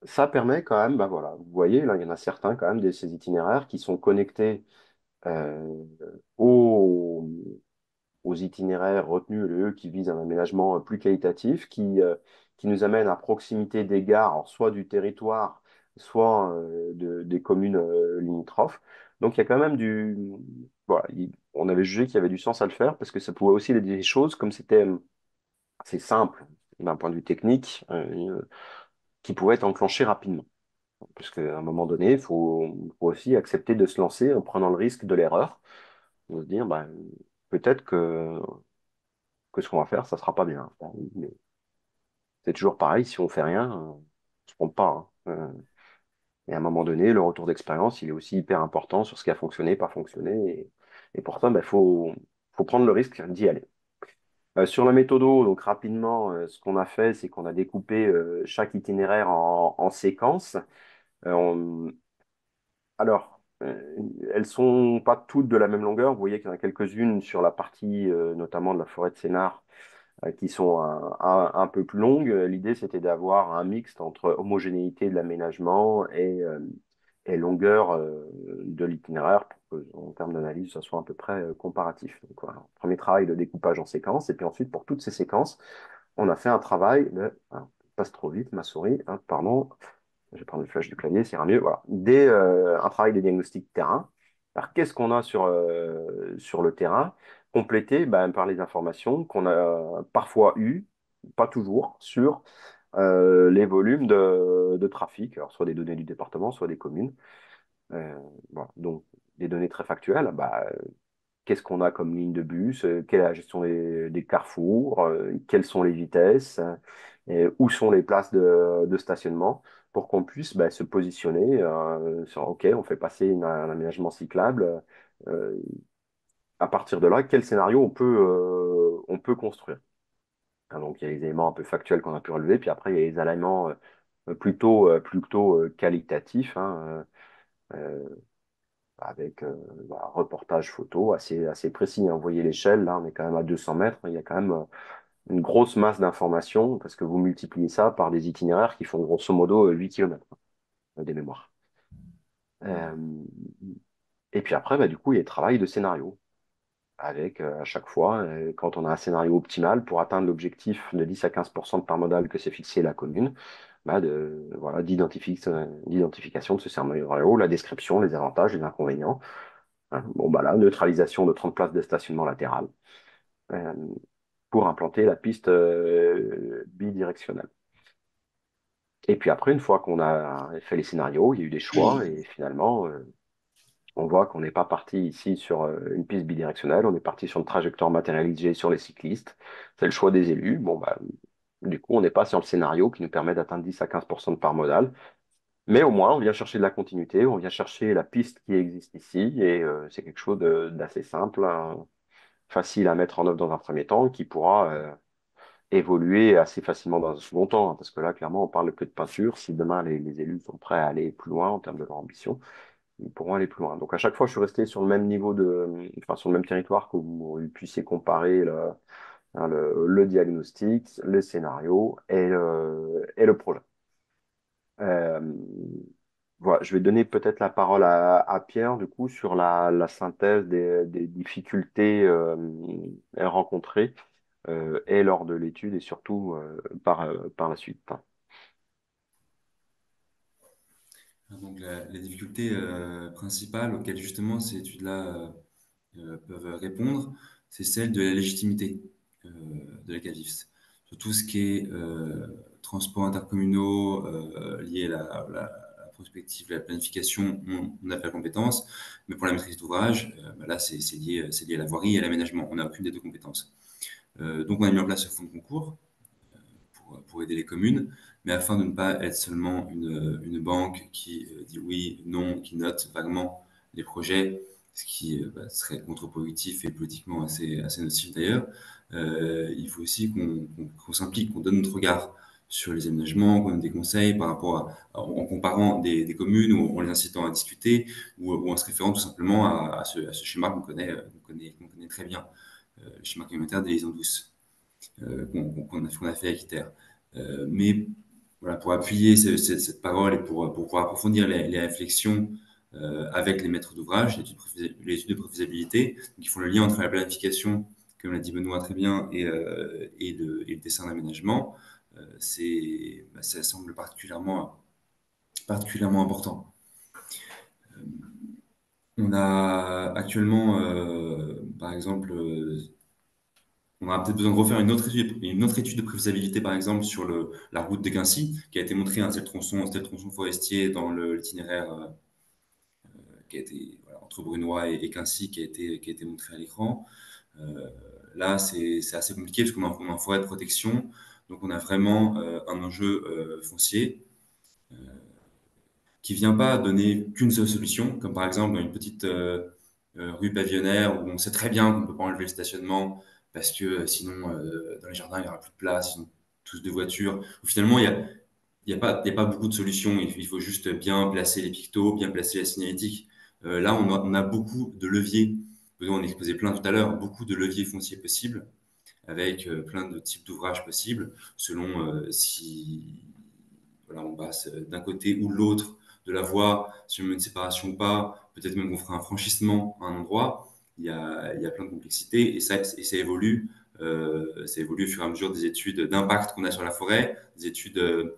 ça permet quand même, bah voilà, vous voyez, là, il y en a certains quand même de ces itinéraires qui sont connectés euh, aux, aux itinéraires retenus, eux, qui visent un aménagement plus qualitatif, qui nous amène à proximité des gares, alors soit du territoire, soit des communes limitrophes. Donc il y a quand même voilà, on avait jugé qu'il y avait du sens à le faire parce que ça pouvait aussi aider des choses comme c'était assez simple d'un point de vue technique, qui pouvaient être enclenchées rapidement. Puisqu'à un moment donné, faut aussi accepter de se lancer en prenant le risque de l'erreur, de se dire, ben, peut-être que ce qu'on va faire, ça sera pas bien. Mais c'est toujours pareil, si on fait rien, on se trompe pas, hein. Et à un moment donné, le retour d'expérience, il est aussi hyper important sur ce qui a fonctionné, pas fonctionné. Et pour ça, ben, faut prendre le risque d'y aller. Sur la méthodo, donc rapidement, ce qu'on a fait, c'est qu'on a découpé chaque itinéraire en séquences. On- Alors, elles sont pas toutes de la même longueur. Vous voyez qu'il y en a quelques-unes sur la partie, notamment de la forêt de Sénart, qui sont un peu plus longues. L'idée, c'était d'avoir un mixte entre homogénéité de l'aménagement et longueur de l'itinéraire pour que, en termes d'analyse, ça soit à peu près comparatif. Donc, voilà, premier travail de découpage en séquences. Et puis ensuite, pour toutes ces séquences, on a fait un travail de... ah, passe trop vite, ma souris, hein, pardon. Je vais prendre le flash du clavier, ça ira mieux. Voilà. Un travail de diagnostic terrain. Alors, qu'est-ce qu'on a sur le terrain? Complété ben, par les informations qu'on a parfois eues, pas toujours, sur les volumes de trafic, alors soit des données du département, soit des communes. Voilà. Donc, des données très factuelles. Bah, qu'est-ce qu'on a comme ligne de bus, quelle est la gestion des carrefours, quelles sont les vitesses, et où sont les places de stationnement, pour qu'on puisse bah, se positionner sur, OK, on fait passer un aménagement cyclable. euh, à partir de là, quel scénario on peut construire? Hein, donc, il y a les éléments un peu factuels qu'on a pu relever, puis après, il y a les éléments plutôt qualitatifs, hein, euh, avec reportage photo assez précis, hein. Vous voyez l'échelle, là, on est quand même à 200 mètres. Il y a quand même une grosse masse d'informations parce que vous multipliez ça par des itinéraires qui font grosso modo 8 km des mémoires. Euh, et puis après, bah, du coup, il y a le travail de scénario avec à chaque fois, quand on a un scénario optimal pour atteindre l'objectif de 10 à 15% de part modale que s'est fixé la commune, bah voilà, d'identification de ce scénario, la description, les avantages, les inconvénients. Hein. Bon, bah là, neutralisation de 30 places de stationnement latéral euh, pour implanter la piste bidirectionnelle. Et puis après, une fois qu'on a fait les scénarios, il y a eu des choix et finalement, on voit qu'on n'est pas parti ici sur une piste bidirectionnelle, on est parti sur une trajectoire matérialisée sur les cyclistes. C'est le choix des élus. Bon, bah, du coup, on n'est pas sur le scénario qui nous permet d'atteindre 10 à 15% de part modale. Mais au moins, on vient chercher de la continuité, on vient chercher la piste qui existe ici et c'est quelque chose d'assez simple, hein, facile à mettre en œuvre dans un premier temps, qui pourra évoluer assez facilement dans un second temps, hein, parce que là, clairement, on parle que de peinture. Si demain, les élus sont prêts à aller plus loin en termes de leur ambition, ils pourront aller plus loin. Donc, à chaque fois, je suis resté sur le même niveau enfin, sur le même territoire que vous puissiez comparer le diagnostic, le scénario et le projet. Euh, voilà, je vais donner peut-être la parole à Pierre, du coup, sur la synthèse des difficultés rencontrées et lors de l'étude et surtout par la suite. Donc, la difficulté principale auquel justement ces études-là peuvent répondre, c'est celle de la légitimité euh, de la CADIFS. Sur tout ce qui est transports intercommunaux lié à la prospective, la planification, on a fait la compétence, mais pour la maîtrise d'ouvrage, bah là, c'est lié à la voirie et à l'aménagement. On n'a aucune des deux compétences. Donc, on a mis en place ce fonds de concours pour aider les communes, mais afin de ne pas être seulement une banque qui dit oui, non, qui note vaguement les projets, ce qui serait contre-productif et politiquement assez nocif d'ailleurs. Il faut aussi qu'on s'implique, qu'on donne notre regard sur les aménagements, qu'on donne des conseils par rapport en comparant des communes ou en les incitant à discuter ou en se référant tout simplement à ce schéma qu'on connaît très bien, le schéma communautaire des liaisons douces qu'on a fait avec ITER. Mais voilà, pour appuyer cette parole et pour pouvoir approfondir les réflexions avec les maîtres d'ouvrage, les études de faisabilité, qui font le lien entre la planification, comme l'a dit Benoît très bien, et le dessin d'aménagement, ça semble particulièrement important. On a actuellement, par exemple, on aura peut-être besoin de refaire une autre étude de préfaisabilité, par exemple, sur la route de Quincy, qui a été montrée, un tel tronçon forestier dans l'itinéraire qui a été voilà, entre Brunoy et Quincy, qui a été montré à l'écran. Euh, Là, c'est assez compliqué parce qu'on est en forêt de protection, donc on a vraiment un enjeu foncier qui vient pas donner qu'une seule solution, comme par exemple dans une petite rue pavillonnaire où on sait très bien qu'on ne peut pas enlever le stationnement parce que sinon dans les jardins il n'y aura plus de place, ils ont tous deux voitures. Où finalement il y a pas beaucoup de solutions, il faut juste bien placer les pictos, bien placer la signalétique. Là on a beaucoup de leviers, on en exposait plein tout à l'heure, beaucoup de leviers fonciers possibles avec plein de types d'ouvrages possibles selon si voilà, on passe d'un côté ou de l'autre de la voie, si on met une séparation ou pas, peut-être même qu'on fera un franchissement à un endroit. Il y a plein de complexités et ça évolue au fur et à mesure des études d'impact qu'on a sur la forêt, des études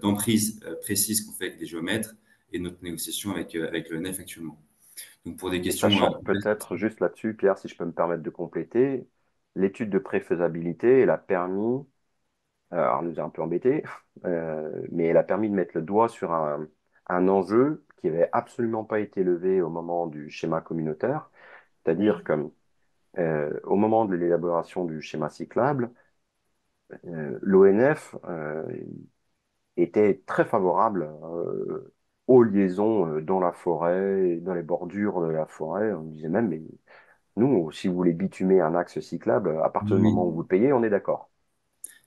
d'emprise précises qu'on fait avec des géomètres et notre négociation avec l'ENF actuellement. Donc pour des Et questions sachant que peut-être juste là-dessus, Pierre, si je peux me permettre de compléter, l'étude de préfaisabilité, elle a permis, alors elle nous a un peu embêtés, mais elle a permis de mettre le doigt sur un enjeu qui avait absolument pas été levé au moment du schéma communautaire, c'est-à-dire Oui, comme au moment de l'élaboration du schéma cyclable, l'ONF était très favorable aux liaisons dans la forêt, dans les bordures de la forêt. On disait même, mais nous, si vous voulez bitumer un axe cyclable, à partir du moment où oui. vous le payez, on est d'accord.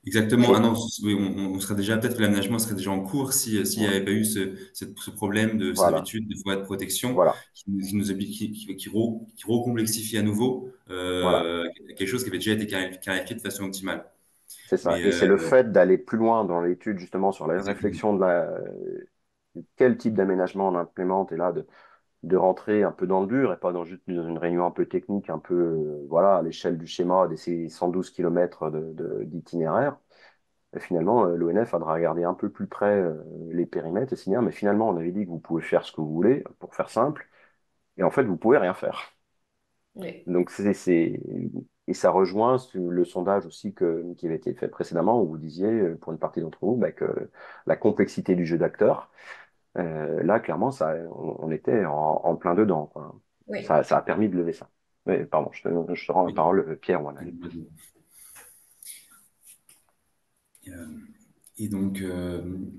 Exactement. Ah Et non, oui, on serait déjà, peut-être que l'aménagement serait déjà en cours si, s'il n'y avait pas eu ce problème de voilà, servitude de forêt de protection voilà, qui recomplexifie à nouveau voilà, quelque chose qui avait déjà été clarifié de façon optimale. c'est ça. Mais Et c'est le fait d'aller plus loin dans l'étude, justement, sur la exactement. réflexion quel type d'aménagement on implémente, et là, de rentrer un peu dans le dur et pas juste dans une réunion un peu technique, un peu, voilà, à l'échelle du schéma, des 112 km d'itinéraire. Et finalement, l'ONF a de regarder un peu plus près les périmètres et se dire, mais finalement, on avait dit que vous pouvez faire ce que vous voulez, pour faire simple, et en fait, vous pouvez rien faire. oui, Donc, et ça rejoint le sondage aussi qui avait été fait précédemment, où vous disiez, pour une partie d'entre vous, bah, que la complexité du jeu d'acteurs, là, clairement, on était en plein dedans, quoi. oui. Ça a permis de lever ça. Mais, pardon, je te rends la Oui, parole, Pierre Wanel. complètement. Et, et donc,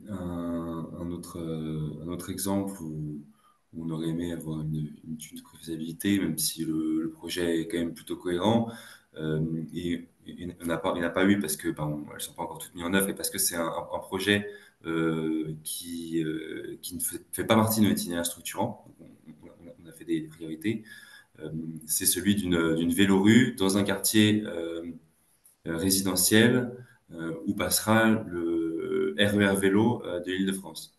un autre exemple où on aurait aimé avoir une étude de préfaisabilité, même si le projet est quand même plutôt cohérent, et il n'a pas eu parce que elles ne sont pas encore toutes mises en œuvre et parce que c'est un projet qui ne fait pas partie de notre itinéraire structurant. Donc, on a fait des priorités. Euh, c'est celui d'une vélorue dans un quartier résidentiel où passera le RER vélo de l'Île-de-France.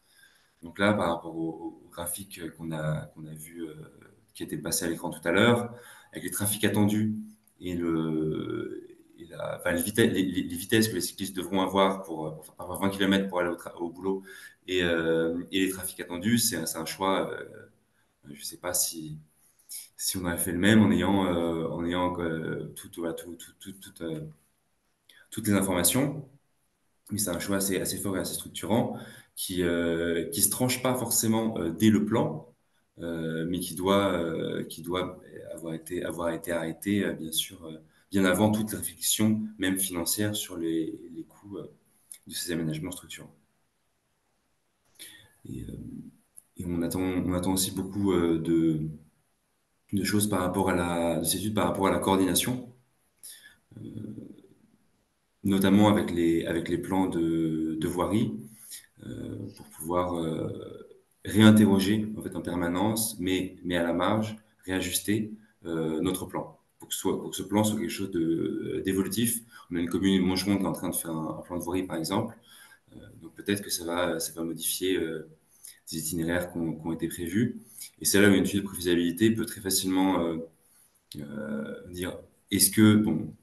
Donc là, par rapport au graphique qu'on a vu, qui était passé à l'écran tout à l'heure, avec les trafics attendus et enfin, les vitesses que les cyclistes devront avoir pour faire par 20 km pour aller au boulot et les trafics attendus, c'est un choix. Je ne sais pas si on aurait fait le même en ayant voilà, toutes les informations. Mais c'est un choix assez fort et assez structurant qui se tranche pas forcément dès le plan, mais qui doit avoir été arrêté, bien sûr, bien avant toute réflexion, même financière, sur les coûts de ces aménagements structurants. Et, euh, et on attend aussi beaucoup de choses par rapport de ces études par rapport à la coordination, notamment avec les plans de voirie pour pouvoir réinterroger en fait en permanence, mais à la marge, réajuster notre plan pour que ce plan soit quelque chose d'évolutif. On a une commune Mongeron qui est en train de faire un plan de voirie par exemple, donc peut-être que ça va modifier des itinéraires qui ont été prévus. Et c'est là où une étude de préfaisabilité peut très facilement dire est-ce que bon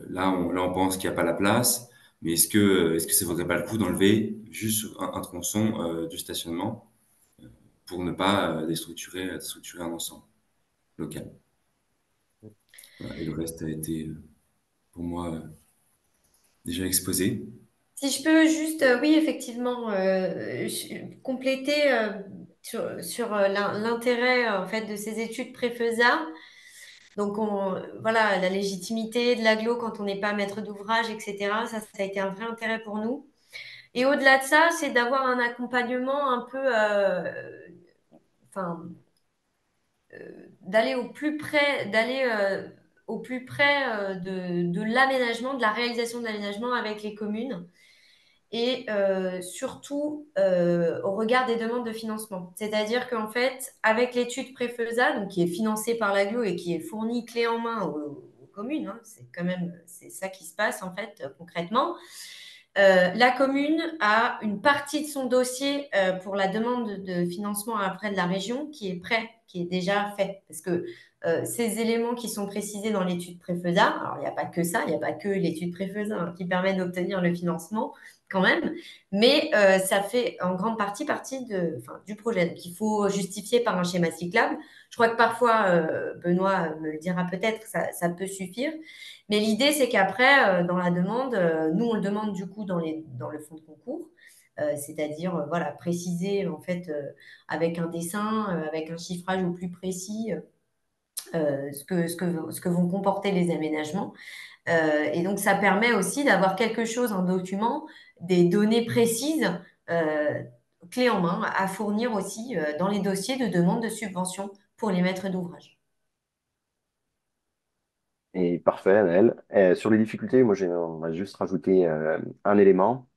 là, on pense qu'il n'y a pas la place, mais est-ce que ça vaudrait pas le coup d'enlever juste un tronçon du stationnement pour ne pas déstructurer un ensemble local. Voilà, et le reste a été pour moi déjà exposé. Si je peux juste, oui, effectivement, compléter sur l'intérêt en fait de ces études préfaisables. Donc, voilà, la légitimité de l'agglo quand on n'est pas maître d'ouvrage, etc. Ça a été un vrai intérêt pour nous. Et au-delà de ça, c'est d'avoir un accompagnement un peu, enfin, d'aller au plus près de l'aménagement, de la réalisation de l'aménagement avec les communes et surtout au regard des demandes de financement. C'est-à-dire qu'en fait, avec l'étude Préfesa, donc qui est financée par l'AGLO et qui est fournie clé en main aux communes, hein, c'est ça qui se passe en fait concrètement. La commune a une partie de son dossier pour la demande de financement auprès de la région qui est prêt, qui est déjà fait. Parce que ces éléments qui sont précisés dans l'étude Préfesa, alors il n'y a pas que ça, il n'y a pas que l'étude Préfesa qui permet d'obtenir le financement quand même, mais ça fait en grande partie du projet. Donc il faut justifier par un schéma cyclable. Je crois que parfois, Benoît me le dira peut-être, ça peut suffire. Mais l'idée, c'est qu'après, dans la demande, nous, on le demande du coup dans le fonds de concours, c'est-à-dire voilà, préciser en fait avec un dessin, avec un chiffrage au plus précis ce que vont comporter les aménagements. Et donc, ça permet aussi d'avoir quelque chose en document, des données précises, euh, clés en main, à fournir aussi dans les dossiers de demande de subvention pour les maîtres d'ouvrage. Et parfait, Anaël. Sur les difficultés, moi, on va juste rajouter un élément.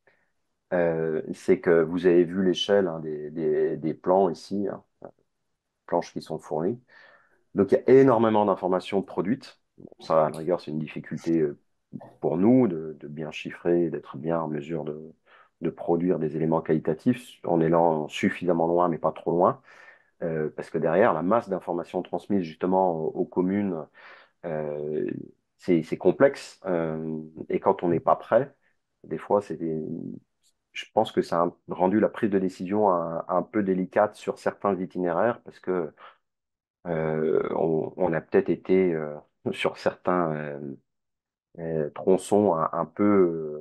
C'est que vous avez vu l'échelle hein, des plans ici, hein, planches qui sont fournies. Donc, il y a énormément d'informations produites. Bon, ça, à la rigueur, c'est une difficulté pour nous de bien chiffrer, d'être bien en mesure de produire des éléments qualitatifs en allant suffisamment loin, mais pas trop loin. Parce que derrière, la masse d'informations transmises justement aux communes, euh, c'est complexe. Et quand on n'est pas prêt, des fois, je pense que ça a rendu la prise de décision un peu délicate sur certains itinéraires parce que on a peut-être été sur certains tronçons un peu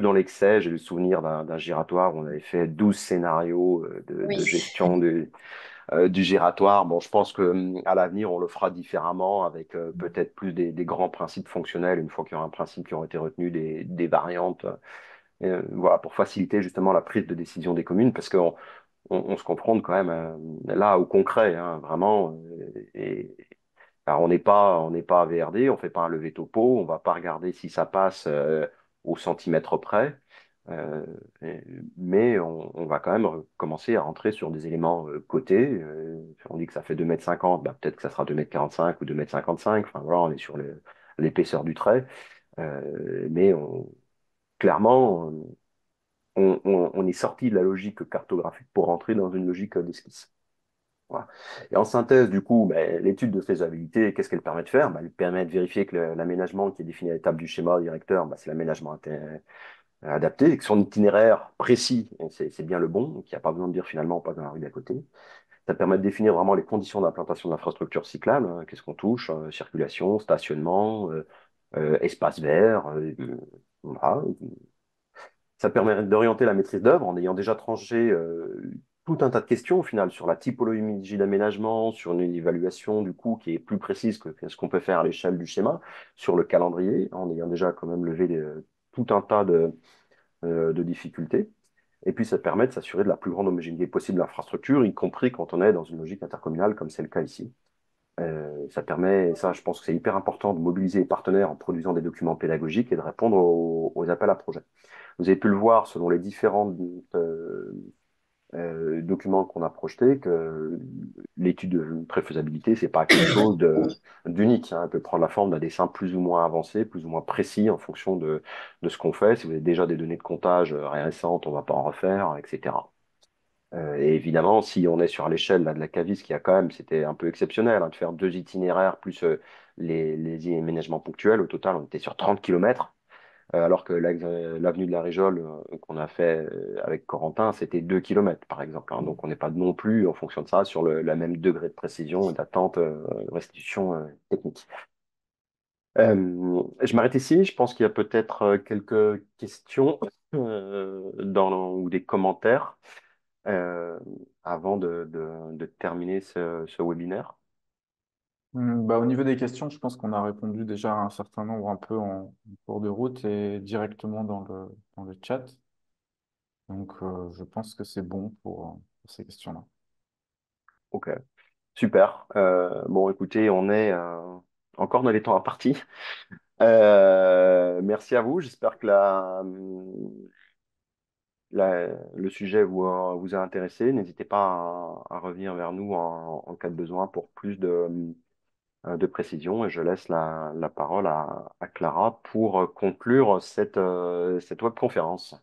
dans l'excès. J'ai le souvenir d'un giratoire où on avait fait 12 scénarios de Oui. gestion du giratoire. Bon, je pense que à l'avenir, on le fera différemment avec peut-être plus des grands principes fonctionnels, une fois qu'il y aura un principe qui aura été retenu, des variantes, voilà, pour faciliter justement la prise de décision des communes, parce qu'on on se confronte quand même là au concret, hein, vraiment. Alors, on n'est pas à VRD, on fait pas un levé topo, on va pas regarder si ça passe au centimètre près, euh, et- mais on va quand même commencer à rentrer sur des éléments cotés. On dit que ça fait 2,50 m, bah, peut-être que ça sera 2,45 m ou 2,55 m. Enfin, voilà, on est sur l'épaisseur du trait. Mais clairement, on est sorti de la logique cartographique pour rentrer dans une logique d'esquisse. Voilà. Et en synthèse, du coup, ben, l'étude de faisabilité, qu'est-ce qu'elle permet de faire? Ben, elle permet de vérifier que l'aménagement qui est défini à l'étape du schéma directeur, ben, c'est l'aménagement adapté, et que son itinéraire précis, c'est bien le bon, donc il n'y a pas besoin de dire finalement on passe dans la rue d'à côté. Ça permet de définir vraiment les conditions d'implantation d'infrastructures cyclables, hein, qu'est-ce qu'on touche, circulation, stationnement, espace vert, voilà. Ça permet d'orienter la maîtrise d'œuvre en ayant déjà tranché tout un tas de questions au final sur la typologie d'aménagement, sur une évaluation du coût qui est plus précise que ce qu'on peut faire à l'échelle du schéma, sur le calendrier, en ayant déjà quand même levé tout un tas de difficultés. Et puis ça permet de s'assurer de la plus grande homogénéité possible de l'infrastructure, y compris quand on est dans une logique intercommunale comme c'est le cas ici. Ça permet, ça je pense que c'est hyper important de mobiliser les partenaires en produisant des documents pédagogiques et de répondre aux appels à projets. Vous avez pu le voir selon les différents documents qu'on a projetés que l'étude de préfaisabilité, c'est pas quelque chose d'unique, hein. Elle peut prendre la forme d'un dessin plus ou moins avancé, plus ou moins précis en fonction de ce qu'on fait. Si vous avez déjà des données de comptage récentes, on va pas en refaire, etc. Et évidemment, si on est sur l'échelle là, de la Cavis, qui a quand même, c'était un peu exceptionnel hein, de faire deux itinéraires plus les aménagements ponctuels. Au total, on était sur 30 km. Alors que l'avenue de la Réjole qu'on a fait avec Corentin, c'était 2 km par exemple, hein. Donc on n'est pas non plus, en fonction de ça, sur la même degré de précision et d'attente, de restitution technique. Je m'arrête ici. Je pense qu'il y a peut-être quelques questions ou des commentaires euh, avant de terminer ce webinaire. Bah, au niveau des questions, je pense qu'on a répondu déjà à un certain nombre un peu en cours de route et directement dans le chat. Donc, je pense que c'est bon pour ces questions-là. Ok, super. Bon, écoutez, on est encore dans les temps impartis. Merci à vous. J'espère que le sujet vous a intéressé. N'hésitez pas à revenir vers nous en cas de besoin pour plus de précision. Et je laisse la parole à Clara pour conclure cette webconférence.